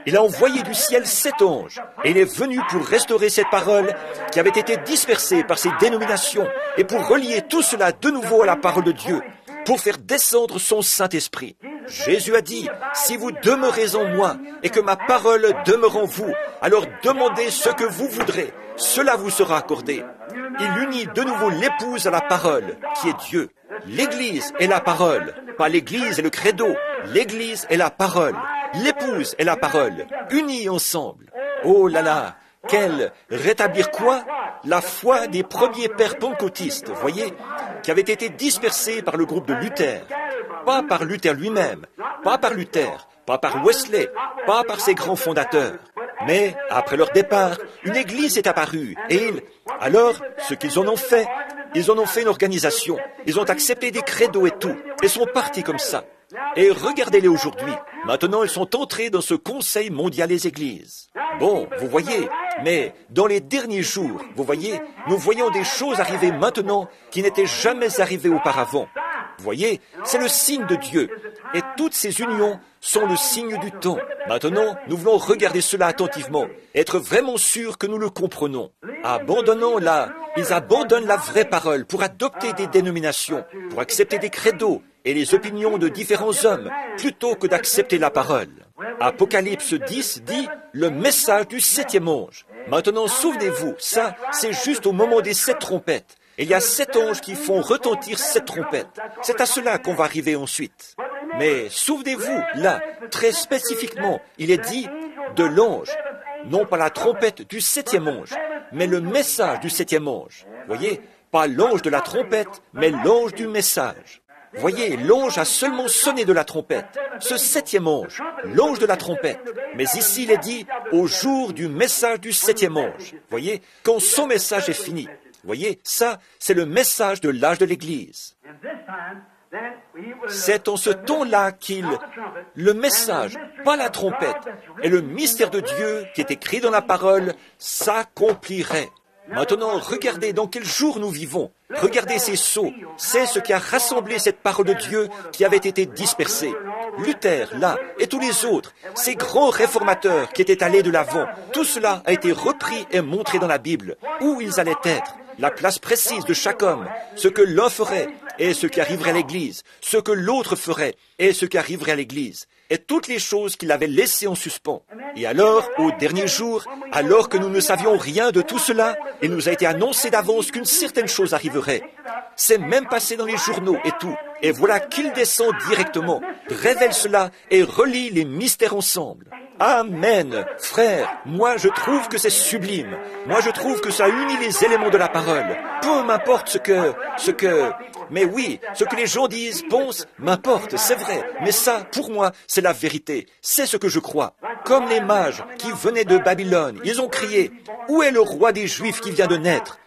Il a envoyé du ciel 7 anges, et il est venu pour restaurer cette parole qui avait été dispersée par ces dénominations, et pour relier tout cela de nouveau à la parole de Dieu, pour faire descendre son Saint-Esprit. Jésus a dit, si vous demeurez en moi, et que ma parole demeure en vous, alors demandez ce que vous voudrez, cela vous sera accordé. Il unit de nouveau l'épouse à la parole, qui est Dieu. L'Église est la parole, pas l'Église et le credo, l'Église est la parole. L'épouse est la parole, unis ensemble. Oh là là, rétablir quoi? La foi des premiers pères pentecôtistes, voyez, qui avaient été dispersés par le groupe de Luther. Pas par Luther lui-même, pas par Luther, pas par Wesley, pas par ses grands fondateurs. Mais, après leur départ, une église est apparue, et alors, ce qu'ils en ont fait, ils en ont fait une organisation, ils ont accepté des credos et tout, et sont partis comme ça. Et regardez-les aujourd'hui. Maintenant, ils sont entrés dans ce Conseil mondial des églises. Bon, vous voyez, mais dans les derniers jours, vous voyez, nous voyons des choses arriver maintenant qui n'étaient jamais arrivées auparavant. Vous voyez, c'est le signe de Dieu. Et toutes ces unions sont le signe du temps. Maintenant, nous voulons regarder cela attentivement, être vraiment sûrs que nous le comprenons. Ils abandonnent la vraie parole pour adopter des dénominations, pour accepter des credos et les opinions de différents hommes, plutôt que d'accepter la parole. Apocalypse 10 dit le message du septième ange. Maintenant, souvenez-vous, ça, c'est juste au moment des 7 trompettes. Et il y a 7 anges qui font retentir 7 trompettes. C'est à cela qu'on va arriver ensuite. Mais souvenez-vous, là, très spécifiquement, il est dit de l'ange, non pas la trompette du 7e ange, mais le message du 7e ange. Voyez, pas l'ange de la trompette, mais l'ange du message. Voyez, l'ange a seulement sonné de la trompette. Ce 7e ange, l'ange de la trompette. Mais ici, il est dit au jour du message du 7e ange. Voyez, quand son message est fini. Voyez, ça, c'est le message de l'âge de l'Église. C'est en ce temps-là le message, pas la trompette, et le mystère de Dieu qui est écrit dans la parole s'accomplirait. Maintenant, regardez dans quel jour nous vivons. Regardez ces sceaux. C'est ce qui a rassemblé cette parole de Dieu qui avait été dispersée. Luther, là, et tous les autres, ces grands réformateurs qui étaient allés de l'avant, tout cela a été repris et montré dans la Bible, où ils allaient être, la place précise de chaque homme, ce que l'un ferait et ce qui arriverait à l'Église, ce que l'autre ferait et ce qui arriverait à l'Église, et toutes les choses qu'il avait laissées en suspens. Et alors, au dernier jour, alors que nous ne savions rien de tout cela, il nous a été annoncé d'avance qu'une certaine chose arriverait. C'est même passé dans les journaux et tout. Et voilà qu'il descend directement, révèle cela et relie les mystères ensemble. Amen. Frère, moi je trouve que c'est sublime. Moi je trouve que ça unit les éléments de la parole. Peu m'importe mais oui, ce que les gens disent, pensent, m'importe, c'est vrai. Mais ça, pour moi, c'est la vérité. C'est ce que je crois. Comme les mages qui venaient de Babylone, ils ont crié, « Où est le roi des Juifs qui vient de naître ?»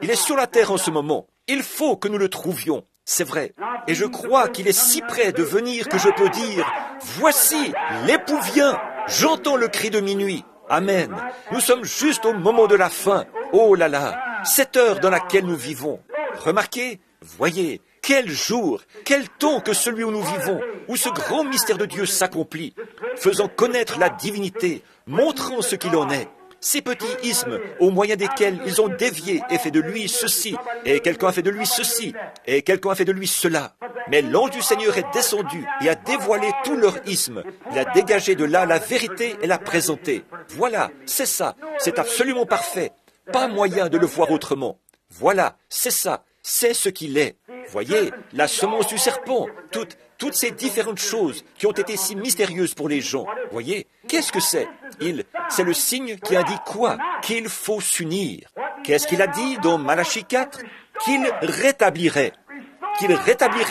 Il est sur la terre en ce moment. Il faut que nous le trouvions. C'est vrai. Et je crois qu'il est si près de venir que je peux dire, « Voici, l'époux vient. J'entends le cri de minuit. » Amen. Nous sommes juste au moment de la fin. Oh là là, cette heure dans laquelle nous vivons. Remarquez, voyez, quel jour, quel temps que celui où nous vivons, où ce grand mystère de Dieu s'accomplit, faisant connaître la divinité, montrant ce qu'il en est. Ces petits ismes au moyen desquels ils ont dévié et fait de lui ceci, et quelqu'un a fait de lui ceci, et quelqu'un a fait de lui cela. Mais l'ange du Seigneur est descendu et a dévoilé tout leur isme. Il a dégagé de là la vérité et l'a présentée. Voilà, c'est ça, c'est absolument parfait. Pas moyen de le voir autrement. Voilà, c'est ça, c'est ce qu'il est. Voyez, la semence du serpent, toutes ces différentes choses qui ont été si mystérieuses pour les gens. Voyez, qu'est-ce que c'est? C'est le signe qui indique quoi? Qu'il faut s'unir. Qu'est-ce qu'il a dit dans Malachie 4? Qu'il rétablirait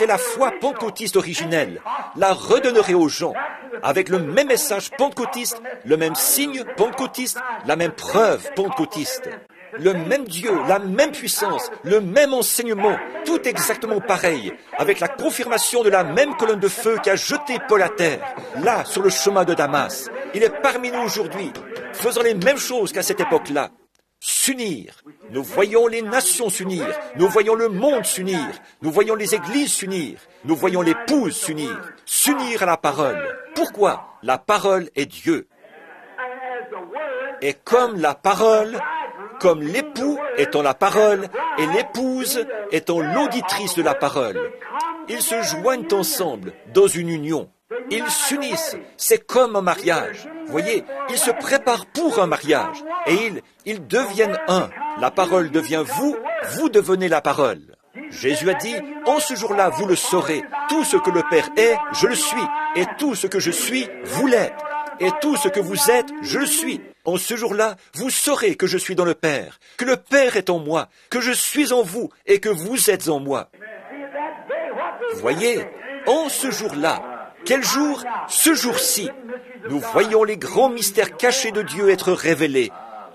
la foi pentecôtiste originelle, la redonnerait aux gens, avec le même message pentecôtiste, le même signe pentecôtiste, la même preuve pentecôtiste. Le même Dieu, la même puissance, le même enseignement, tout exactement pareil, avec la confirmation de la même colonne de feu qui a jeté Paul à terre, là, sur le chemin de Damas. Il est parmi nous aujourd'hui, faisant les mêmes choses qu'à cette époque-là. S'unir. Nous voyons les nations s'unir, nous voyons le monde s'unir, nous voyons les églises s'unir, nous voyons l'épouse s'unir, s'unir à la parole. Pourquoi? La parole est Dieu. Et comme la parole, comme l'époux étant la parole et l'épouse étant l'auditrice de la parole, ils se joignent ensemble dans une union. Ils s'unissent, c'est comme un mariage. Voyez, ils se préparent pour un mariage et ils deviennent un. La parole devient vous, vous devenez la parole. Jésus a dit, en ce jour-là, vous le saurez. Tout ce que le Père est, je le suis. Et tout ce que je suis, vous l'êtes. Et tout ce que vous êtes, je le suis. En ce jour-là, vous saurez que je suis dans le Père, que le Père est en moi, que je suis en vous et que vous êtes en moi. Voyez, en ce jour-là, quel jour? Ce jour-ci, nous voyons les grands mystères cachés de Dieu être révélés.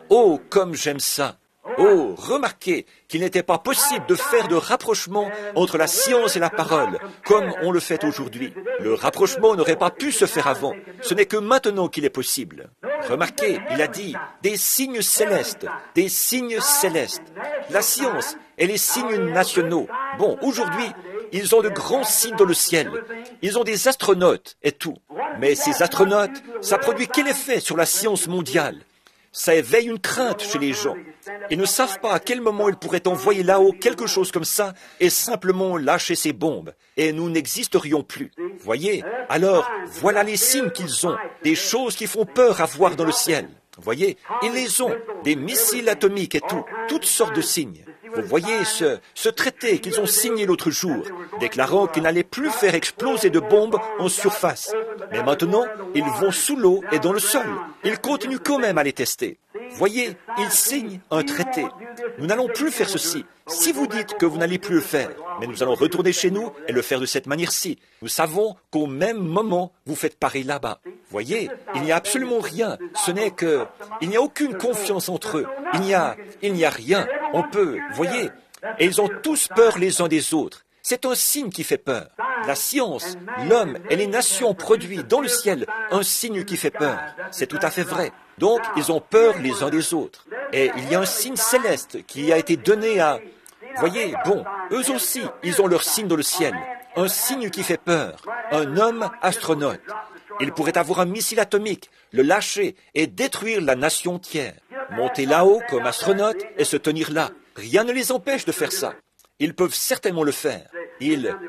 Oh, comme j'aime ça! Oh, remarquez qu'il n'était pas possible de faire de rapprochement entre la science et la parole, comme on le fait aujourd'hui. Le rapprochement n'aurait pas pu se faire avant. Ce n'est que maintenant qu'il est possible. Remarquez, il a dit des signes célestes, des signes célestes. La science et les signes nationaux. Bon, aujourd'hui, ils ont de grands signes dans le ciel. Ils ont des astronautes et tout. Mais ces astronautes, ça produit quel effet sur la science mondiale? Ça éveille une crainte chez les gens. Ils ne savent pas à quel moment ils pourraient envoyer là-haut quelque chose comme ça et simplement lâcher ces bombes. Et nous n'existerions plus. Voyez? Alors, voilà les signes qu'ils ont. Des choses qui font peur à voir dans le ciel. Voyez? Ils les ont. Des missiles atomiques et tout. Toutes sortes de signes. Vous voyez ce traité qu'ils ont signé l'autre jour, déclarant qu'ils n'allaient plus faire exploser de bombes en surface. Mais maintenant, ils vont sous l'eau et dans le sol. Ils continuent quand même à les tester. Voyez, ils signent un traité. Nous n'allons plus faire ceci. Si vous dites que vous n'allez plus le faire, mais nous allons retourner chez nous et le faire de cette manière-ci. Nous savons qu'au même moment, vous faites pareil là-bas. Voyez, il n'y a absolument rien. Ce n'est que... Il n'y a aucune confiance entre eux. Il n'y a rien. On peut... Voyez, et ils ont tous peur les uns des autres. C'est un signe qui fait peur. La science, l'homme et les nations produisent dans le ciel un signe qui fait peur. C'est tout à fait vrai. Donc, ils ont peur les uns des autres. Et il y a un signe céleste qui a été donné à... Voyez, bon, eux aussi, ils ont leur signe dans le ciel. Un signe qui fait peur. Un homme astronaute. Il pourrait avoir un missile atomique, le lâcher et détruire la nation entière. Monter là-haut comme astronaute et se tenir là. Rien ne les empêche de faire ça. Ils peuvent certainement le faire.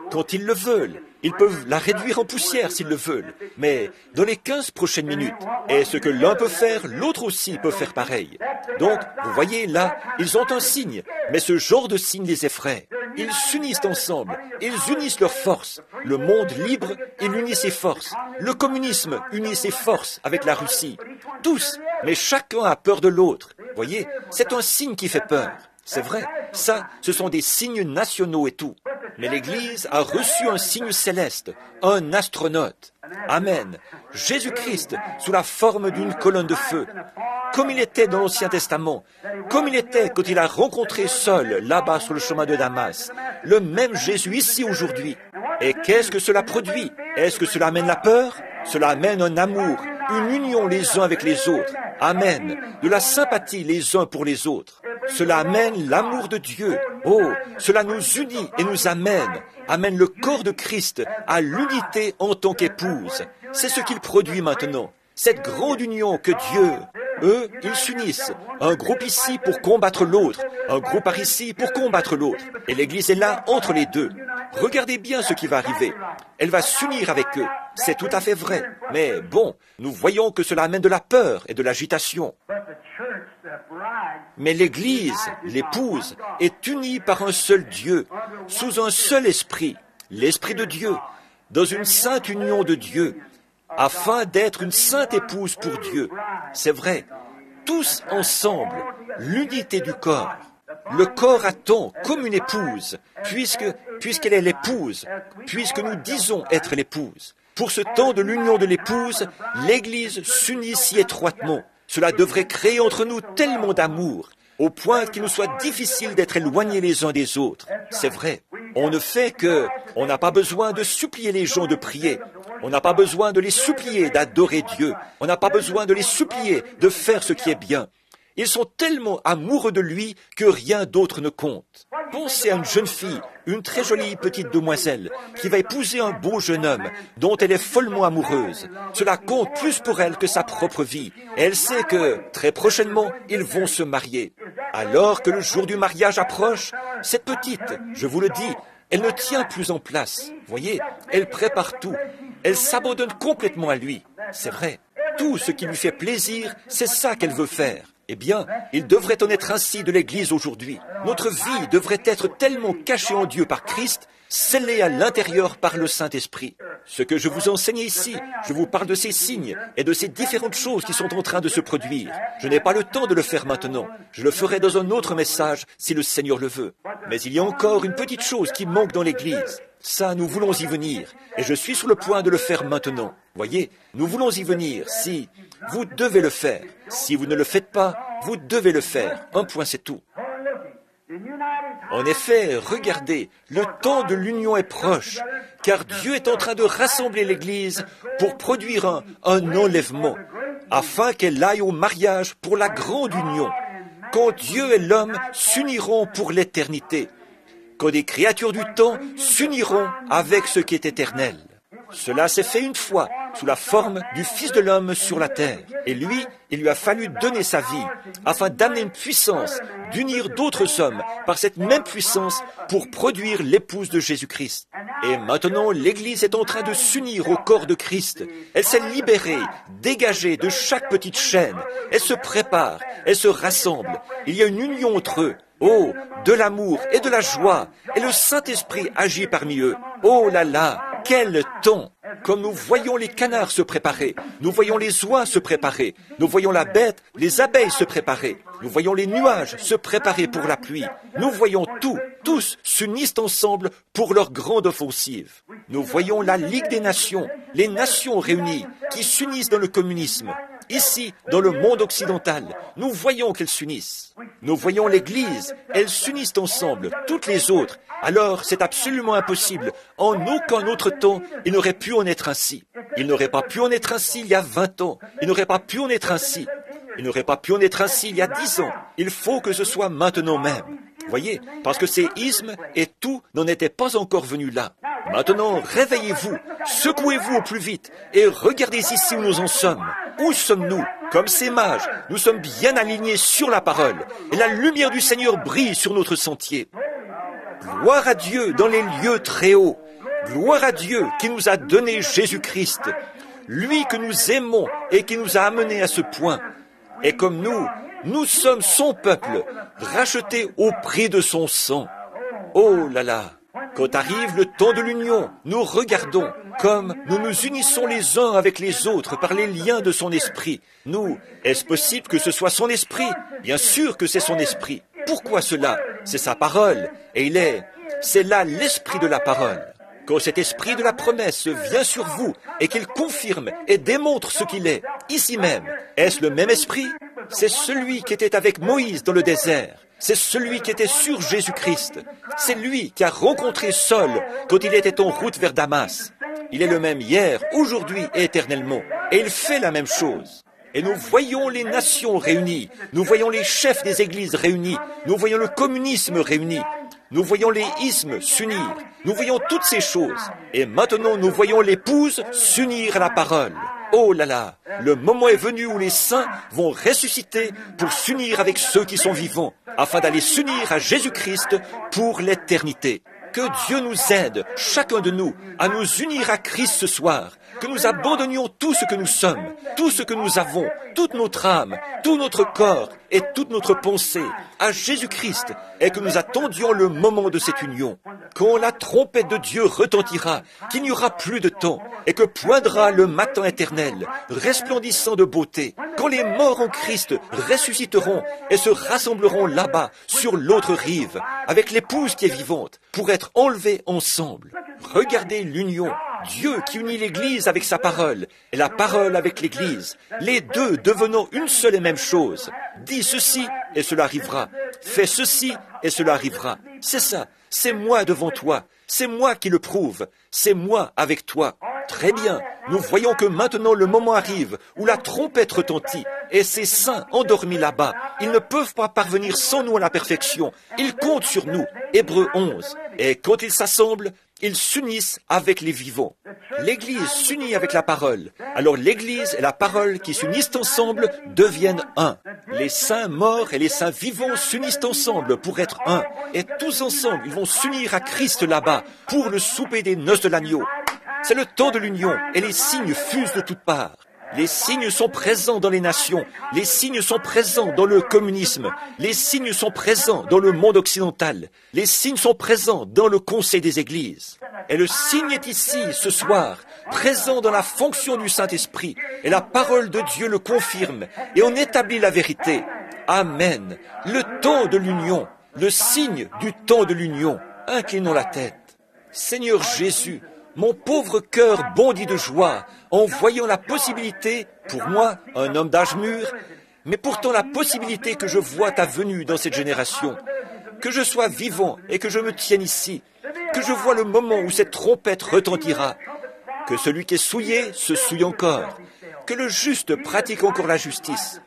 Quand ils le veulent, ils peuvent la réduire en poussière s'ils le veulent. Mais dans les 15 prochaines minutes, et ce que l'un peut faire, l'autre aussi peut faire pareil. Donc, vous voyez, là, ils ont un signe, mais ce genre de signe les effraie. Ils s'unissent ensemble, ils unissent leurs forces. Le monde libre, il unit ses forces. Le communisme unit ses forces avec la Russie. Tous, mais chacun a peur de l'autre. Voyez, c'est un signe qui fait peur. C'est vrai, ça, ce sont des signes nationaux et tout. Mais l'Église a reçu un signe céleste, un astronaute. Amen. Jésus-Christ, sous la forme d'une colonne de feu, comme il était dans l'Ancien Testament, comme il était quand il a rencontré Saul, là-bas sur le chemin de Damas, le même Jésus ici aujourd'hui. Et qu'est-ce que cela produit? Est-ce que cela amène la peur? Cela amène un amour, une union les uns avec les autres. Amen. De la sympathie les uns pour les autres. Cela amène l'amour de Dieu. Oh, cela nous unit et nous amène le corps de Christ à l'unité en tant qu'épouse. C'est ce qu'il produit maintenant. Cette grande union que Dieu, eux, ils s'unissent. Un groupe ici pour combattre l'autre. Un groupe par ici pour combattre l'autre. Et l'Église est là entre les deux. Regardez bien ce qui va arriver. Elle va s'unir avec eux. C'est tout à fait vrai. Mais bon, nous voyons que cela amène de la peur et de l'agitation. Mais l'Église, l'épouse, est unie par un seul Dieu, sous un seul esprit, l'Esprit de Dieu, dans une sainte union de Dieu, afin d'être une sainte épouse pour Dieu. C'est vrai, tous ensemble, l'unité du corps. Le corps attend comme une épouse, puisqu'elle est l'épouse, puisque nous disons être l'épouse. Pour ce temps de l'union de l'épouse, l'Église s'unit si étroitement. Cela devrait créer entre nous tellement d'amour, au point qu'il nous soit difficile d'être éloignés les uns des autres. C'est vrai. On ne fait que... On n'a pas besoin de supplier les gens de prier. On n'a pas besoin de les supplier d'adorer Dieu. On n'a pas besoin de les supplier de faire ce qui est bien. Ils sont tellement amoureux de lui que rien d'autre ne compte. Pensez à une jeune fille, une très jolie petite demoiselle, qui va épouser un beau jeune homme, dont elle est follement amoureuse. Cela compte plus pour elle que sa propre vie. Et elle sait que, très prochainement, ils vont se marier. Alors que le jour du mariage approche, cette petite, je vous le dis, elle ne tient plus en place. Voyez, elle prépare tout. Elle s'abandonne complètement à lui. C'est vrai. Tout ce qui lui fait plaisir, c'est ça qu'elle veut faire. Eh bien, il devrait en être ainsi de l'Église aujourd'hui. Notre vie devrait être tellement cachée en Dieu par Christ, scellée à l'intérieur par le Saint-Esprit. Ce que je vous enseigne ici, je vous parle de ces signes et de ces différentes choses qui sont en train de se produire. Je n'ai pas le temps de le faire maintenant. Je le ferai dans un autre message si le Seigneur le veut. Mais il y a encore une petite chose qui manque dans l'Église. Ça, nous voulons y venir. Et je suis sur le point de le faire maintenant. Voyez, nous voulons y venir. Si vous devez le faire. Si vous ne le faites pas, vous devez le faire. Un point, c'est tout. En effet, regardez, le temps de l'union est proche, car Dieu est en train de rassembler l'Église pour produire un enlèvement, afin qu'elle aille au mariage pour la grande union, quand Dieu et l'homme s'uniront pour l'éternité, quand des créatures du temps s'uniront avec ce qui est éternel. Cela s'est fait une fois, sous la forme du Fils de l'homme sur la terre. Et lui, il lui a fallu donner sa vie, afin d'amener une puissance, d'unir d'autres hommes par cette même puissance pour produire l'épouse de Jésus-Christ. Et maintenant, l'Église est en train de s'unir au corps de Christ. Elle s'est libérée, dégagée de chaque petite chaîne. Elle se prépare, elle se rassemble. Il y a une union entre eux. Oh, de l'amour et de la joie. Et le Saint-Esprit agit parmi eux. Oh là là, quel temps! Comme nous voyons les canards se préparer, nous voyons les oies se préparer, nous voyons la bête, les abeilles se préparer, nous voyons les nuages se préparer pour la pluie, nous voyons tous s'unissent ensemble pour leur grande offensive. Nous voyons la Ligue des Nations, les nations réunies, qui s'unissent dans le communisme. Ici, dans le monde occidental, nous voyons qu'elles s'unissent. Nous voyons l'Église, elles s'unissent ensemble, toutes les autres. Alors, c'est absolument impossible. En aucun autre temps, il n'aurait pu en être ainsi. Il n'aurait pas pu en être ainsi il y a 20 ans. Il n'aurait pas pu en être ainsi. Il n'aurait pas pu en être ainsi il y a 10 ans. Il faut que ce soit maintenant même. Voyez, parce que ces ismes et tout n'en étaient pas encore venus là. Maintenant, réveillez-vous, secouez-vous au plus vite et regardez ici où nous en sommes. Où sommes-nous? Comme ces mages, nous sommes bien alignés sur la parole et la lumière du Seigneur brille sur notre sentier. Gloire à Dieu dans les lieux très hauts. Gloire à Dieu qui nous a donné Jésus-Christ, lui que nous aimons et qui nous a amenés à ce point. Et comme nous sommes son peuple, racheté au prix de son sang. Oh là là! Quand arrive le temps de l'union, nous regardons comme nous nous unissons les uns avec les autres par les liens de son esprit. Est-ce possible que ce soit son esprit? Bien sûr que c'est son esprit. Pourquoi cela? C'est sa parole. Et c'est là l'esprit de la parole. Quand cet esprit de la promesse vient sur vous et qu'il confirme et démontre ce qu'il est, ici même, est-ce le même esprit? C'est celui qui était avec Moïse dans le désert. C'est celui qui était sur Jésus-Christ. C'est lui qui a rencontré Saul quand il était en route vers Damas. Il est le même hier, aujourd'hui et éternellement. Et il fait la même chose. Et nous voyons les nations réunies. Nous voyons les chefs des églises réunis. Nous voyons le communisme réuni. Nous voyons les ismes s'unir. Nous voyons toutes ces choses. Et maintenant, nous voyons l'épouse s'unir à la parole. Oh là là, le moment est venu où les saints vont ressusciter pour s'unir avec ceux qui sont vivants, afin d'aller s'unir à Jésus-Christ pour l'éternité. Que Dieu nous aide, chacun de nous, à nous unir à Christ ce soir, que nous abandonnions tout ce que nous sommes, tout ce que nous avons, toute notre âme, tout notre corps et toute notre pensée à Jésus-Christ, et que nous attendions le moment de cette union. Quand la trompette de Dieu retentira, qu'il n'y aura plus de temps, et que poindra le matin éternel, resplendissant de beauté, quand les morts en Christ ressusciteront et se rassembleront là-bas, sur l'autre rive, avec l'épouse qui est vivante, pour être enlevés ensemble. Regardez l'union. Dieu qui unit l'Église avec sa parole, et la parole avec l'Église, les deux devenant une seule et même chose. Dis ceci, et cela arrivera. Fais ceci, et cela arrivera. C'est ça. C'est moi devant toi. C'est moi qui le prouve. C'est moi avec toi. Très bien. Nous voyons que maintenant le moment arrive où la trompette retentit et ces saints endormis là-bas, ils ne peuvent pas parvenir sans nous à la perfection. Ils comptent sur nous. Hébreux 11. Et quand ils s'assemblent, ils s'unissent avec les vivants. L'Église s'unit avec la parole. Alors l'Église et la parole qui s'unissent ensemble deviennent un. Les saints morts et les saints vivants s'unissent ensemble pour être un. Et tous ensemble, ils vont s'unir à Christ là-bas pour le souper des noces de l'agneau. C'est le temps de l'union et les signes fusent de toutes parts. Les signes sont présents dans les nations. Les signes sont présents dans le communisme. Les signes sont présents dans le monde occidental. Les signes sont présents dans le conseil des églises. Et le signe est ici, ce soir, présent dans la fonction du Saint-Esprit. Et la parole de Dieu le confirme. Et on établit la vérité. Amen. Le temps de l'union. Le signe du temps de l'union. Inclinons la tête. Seigneur Jésus, mon pauvre cœur bondit de joie en voyant la possibilité, pour moi, un homme d'âge mûr, mais pourtant la possibilité que je vois ta venue dans cette génération, que je sois vivant et que je me tienne ici, que je vois le moment où cette trompette retentira, que celui qui est souillé se souille encore, que le juste pratique encore la justice,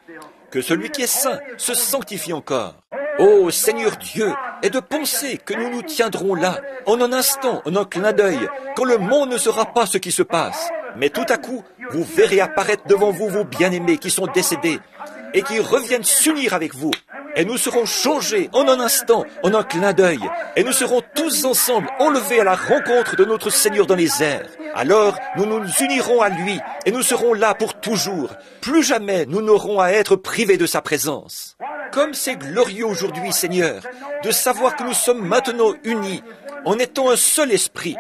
que celui qui est saint se sanctifie encore. Ô Seigneur Dieu, et de penser que nous nous tiendrons là, en un instant, en un clin d'œil, quand le monde ne saura pas ce qui se passe. Mais tout à coup, vous verrez apparaître devant vous vos bien-aimés qui sont décédés et qui reviennent s'unir avec vous. Et nous serons changés en un instant, en un clin d'œil, et nous serons tous ensemble enlevés à la rencontre de notre Seigneur dans les airs. Alors, nous nous unirons à lui, et nous serons là pour toujours. Plus jamais nous n'aurons à être privés de sa présence. Comme c'est glorieux aujourd'hui, Seigneur, de savoir que nous sommes maintenant unis, en étant un seul esprit,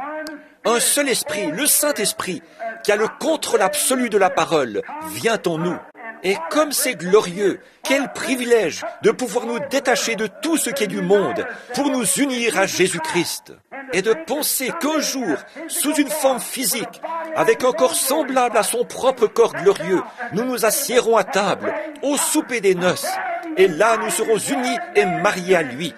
le Saint-Esprit, qui a le contrôle absolu de la parole, vient en nous. Et comme c'est glorieux, quel privilège de pouvoir nous détacher de tout ce qui est du monde pour nous unir à Jésus-Christ. Et de penser qu'un jour, sous une forme physique, avec un corps semblable à son propre corps glorieux, nous nous assiérons à table, au souper des noces. Et là, nous serons unis et mariés à lui,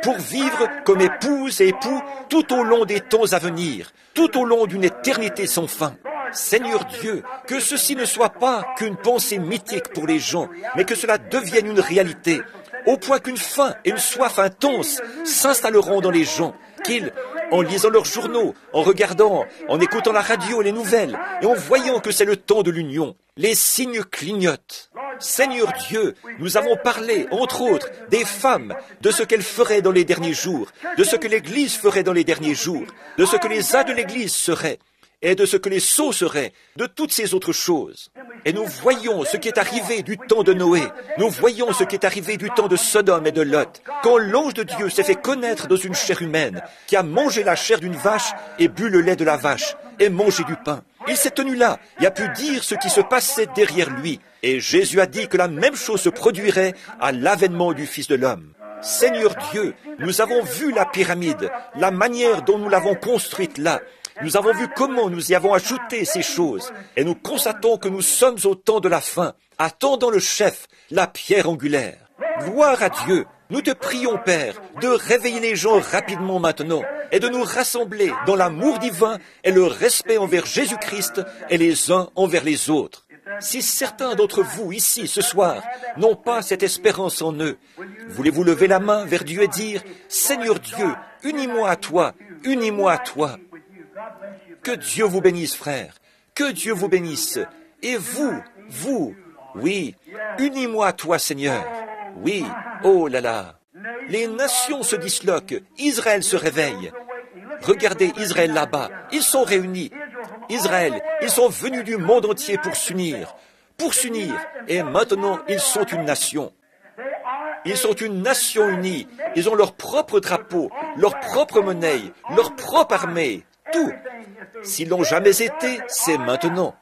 pour vivre comme épouse et époux tout au long des temps à venir, tout au long d'une éternité sans fin. Seigneur Dieu, que ceci ne soit pas qu'une pensée mythique pour les gens, mais que cela devienne une réalité, au point qu'une faim et une soif intense s'installeront dans les gens, qu'ils, en lisant leurs journaux, en regardant, en écoutant la radio et les nouvelles, et en voyant que c'est le temps de l'union, les signes clignotent. Seigneur Dieu, nous avons parlé, entre autres, des femmes, de ce qu'elles feraient dans les derniers jours, de ce que l'Église ferait dans les derniers jours, de ce que les ânes de l'Église seraient, et de ce que les sots seraient, de toutes ces autres choses. Et nous voyons ce qui est arrivé du temps de Noé, nous voyons ce qui est arrivé du temps de Sodome et de Lot, quand l'ange de Dieu s'est fait connaître dans une chair humaine, qui a mangé la chair d'une vache et bu le lait de la vache, et mangé du pain. Il s'est tenu là, et a pu dire ce qui se passait derrière lui, et Jésus a dit que la même chose se produirait à l'avènement du Fils de l'homme. Seigneur Dieu, nous avons vu la pyramide, la manière dont nous l'avons construite là. Nous avons vu comment nous y avons ajouté ces choses, et nous constatons que nous sommes au temps de la fin, attendant le chef, la pierre angulaire. Gloire à Dieu. Nous te prions, Père, de réveiller les gens rapidement maintenant, et de nous rassembler dans l'amour divin et le respect envers Jésus-Christ et les uns envers les autres. Si certains d'entre vous, ici, ce soir, n'ont pas cette espérance en eux, voulez-vous lever la main vers Dieu et dire, « Seigneur Dieu, unis-moi à toi, unis-moi à toi. » Que Dieu vous bénisse, frère. Que Dieu vous bénisse. Et vous, oui, unis-moi à toi, Seigneur. Oui, oh là là. Les nations se disloquent. Israël se réveille. Regardez Israël là-bas. Ils sont réunis. Israël, ils sont venus du monde entier pour s'unir. Et maintenant, ils sont une nation. Ils sont une nation unie. Ils ont leur propre drapeau, leur propre monnaie, leur propre armée. Tout. S'ils l'ont jamais été, c'est maintenant.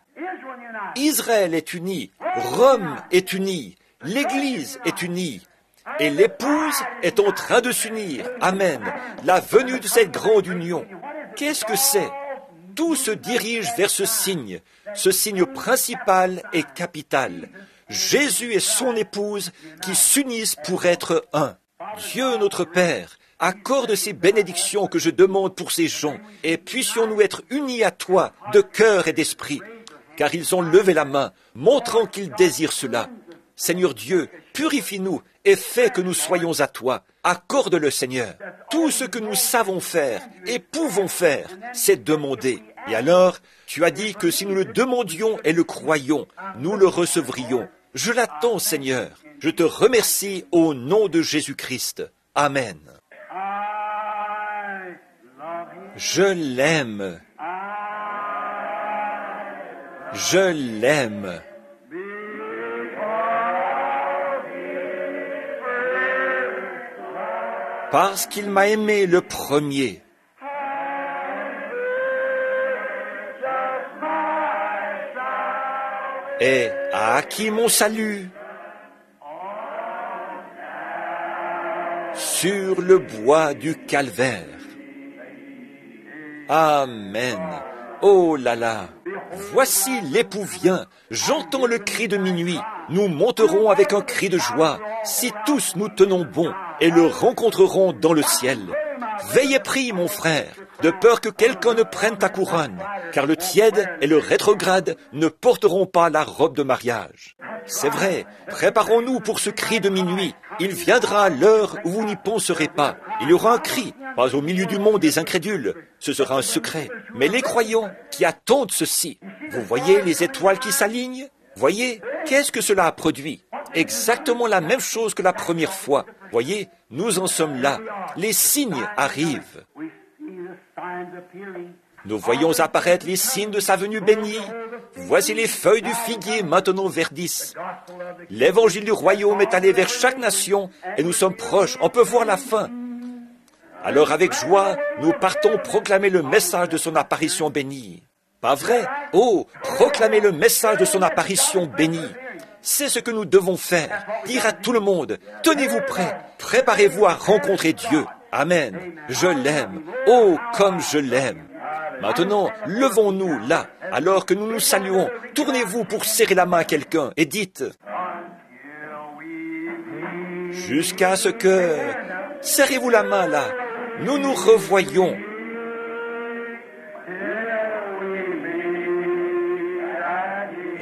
Israël est uni, Rome est unie, l'Église est unie, et l'épouse est en train de s'unir. Amen. La venue de cette grande union. Qu'est-ce que c'est? Tout se dirige vers ce signe principal et capital. Jésus et son épouse qui s'unissent pour être un. Dieu notre Père, accorde ces bénédictions que je demande pour ces gens, et puissions-nous être unis à toi de cœur et d'esprit, car ils ont levé la main, montrant qu'ils désirent cela. Seigneur Dieu, purifie-nous et fais que nous soyons à toi. Accorde-le, Seigneur. Tout ce que nous savons faire et pouvons faire, c'est demander. Et alors, tu as dit que si nous le demandions et le croyions, nous le recevrions. Je l'attends, Seigneur. Je te remercie au nom de Jésus-Christ. Amen. Je l'aime. Je l'aime. parce qu'il m'a aimé le premier. Et a acquis mon salut sur le bois du calvaire. Amen. Oh là là. Voici l'époux vient. J'entends le cri de minuit. Nous monterons avec un cri de joie, si tous nous tenons bon, et le rencontrerons dans le ciel. Veillez pris, mon frère, de peur que quelqu'un ne prenne ta couronne, car le tiède et le rétrograde ne porteront pas la robe de mariage. C'est vrai, préparons-nous pour ce cri de minuit. Il viendra l'heure où vous n'y penserez pas. Il y aura un cri, pas au milieu du monde des incrédules. Ce sera un secret. Mais les croyants qui attendent ceci, vous voyez les étoiles qui s'alignent? Voyez, qu'est-ce que cela a produit? Exactement la même chose que la première fois. Voyez, nous en sommes là. Les signes arrivent. Nous voyons apparaître les signes de sa venue bénie. Voici les feuilles du figuier maintenant verdissent. L'évangile du royaume est allé vers chaque nation et nous sommes proches. On peut voir la fin. Alors avec joie, nous partons proclamer le message de son apparition bénie. Pas vrai? Oh, proclamer le message de son apparition bénie. C'est ce que nous devons faire. Dire à tout le monde, tenez-vous prêts, préparez-vous à rencontrer Dieu. Amen. Je l'aime. Oh, comme je l'aime. Maintenant, levons-nous là, alors que nous nous saluons. Tournez-vous pour serrer la main à quelqu'un et dites, jusqu'à ce que... Serrez-vous la main là. Nous nous revoyons.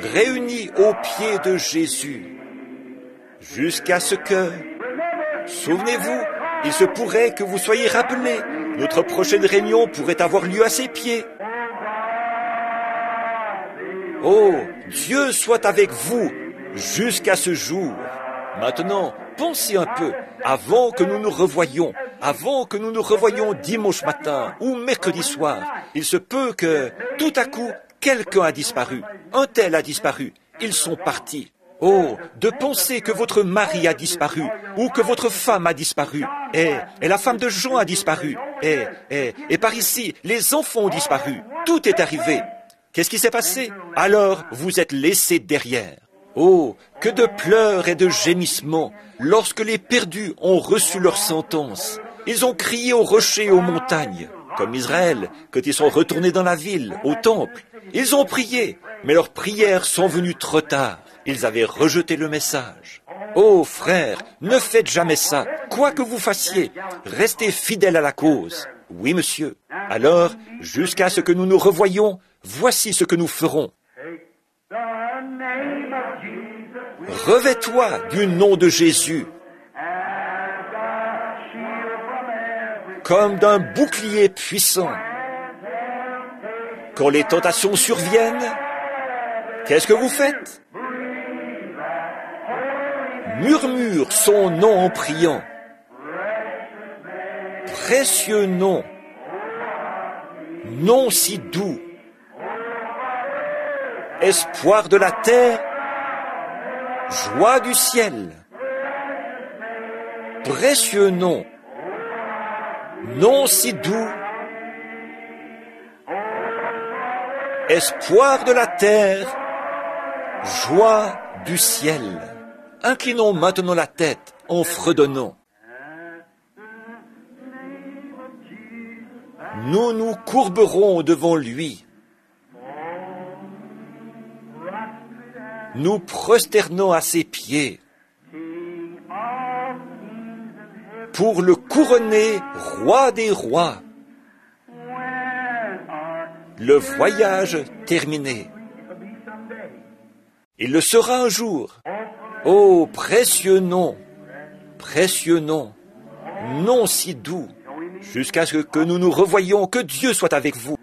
Réunis aux pieds de Jésus, jusqu'à ce que... Souvenez-vous, il se pourrait que vous soyez rappelés. Notre prochaine réunion pourrait avoir lieu à ses pieds. Oh, Dieu soit avec vous jusqu'à ce jour. Maintenant, pensez un peu, avant que nous nous revoyions, dimanche matin ou mercredi soir, il se peut que, tout à coup, quelqu'un a disparu, un tel a disparu, ils sont partis. Oh, de penser que votre mari a disparu, ou que votre femme a disparu, et la femme de Jean a disparu, et par ici, les enfants ont disparu, tout est arrivé. Qu'est-ce qui s'est passé? Alors, vous êtes laissés derrière. Oh, que de pleurs et de gémissements lorsque les perdus ont reçu leur sentence. Ils ont crié aux rochers et aux montagnes, comme Israël, quand ils sont retournés dans la ville, au temple. Ils ont prié, mais leurs prières sont venues trop tard. Ils avaient rejeté le message. Oh, frères, ne faites jamais ça. Quoi que vous fassiez, restez fidèles à la cause. Oui, monsieur. Alors, jusqu'à ce que nous nous revoyions, voici ce que nous ferons. Revêt-toi du nom de Jésus comme d'un bouclier puissant. Quand les tentations surviennent, qu'est-ce que vous faites? Murmure son nom en priant. Précieux nom, nom si doux, espoir de la terre, joie du ciel. Précieux nom, nom si doux, espoir de la terre, joie du ciel. Inclinons maintenant la tête en fredonnant. Nous nous courberons devant lui. Nous prosternons à ses pieds pour le couronner roi des rois. Le voyage terminé. Il le sera un jour. Oh, précieux nom, nom si doux, jusqu'à ce que nous nous revoyions, que Dieu soit avec vous.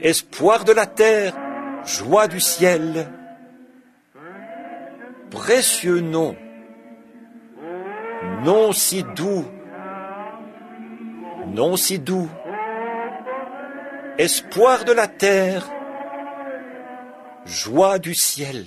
Espoir de la terre, joie du ciel, précieux nom, nom si doux, espoir de la terre, joie du ciel.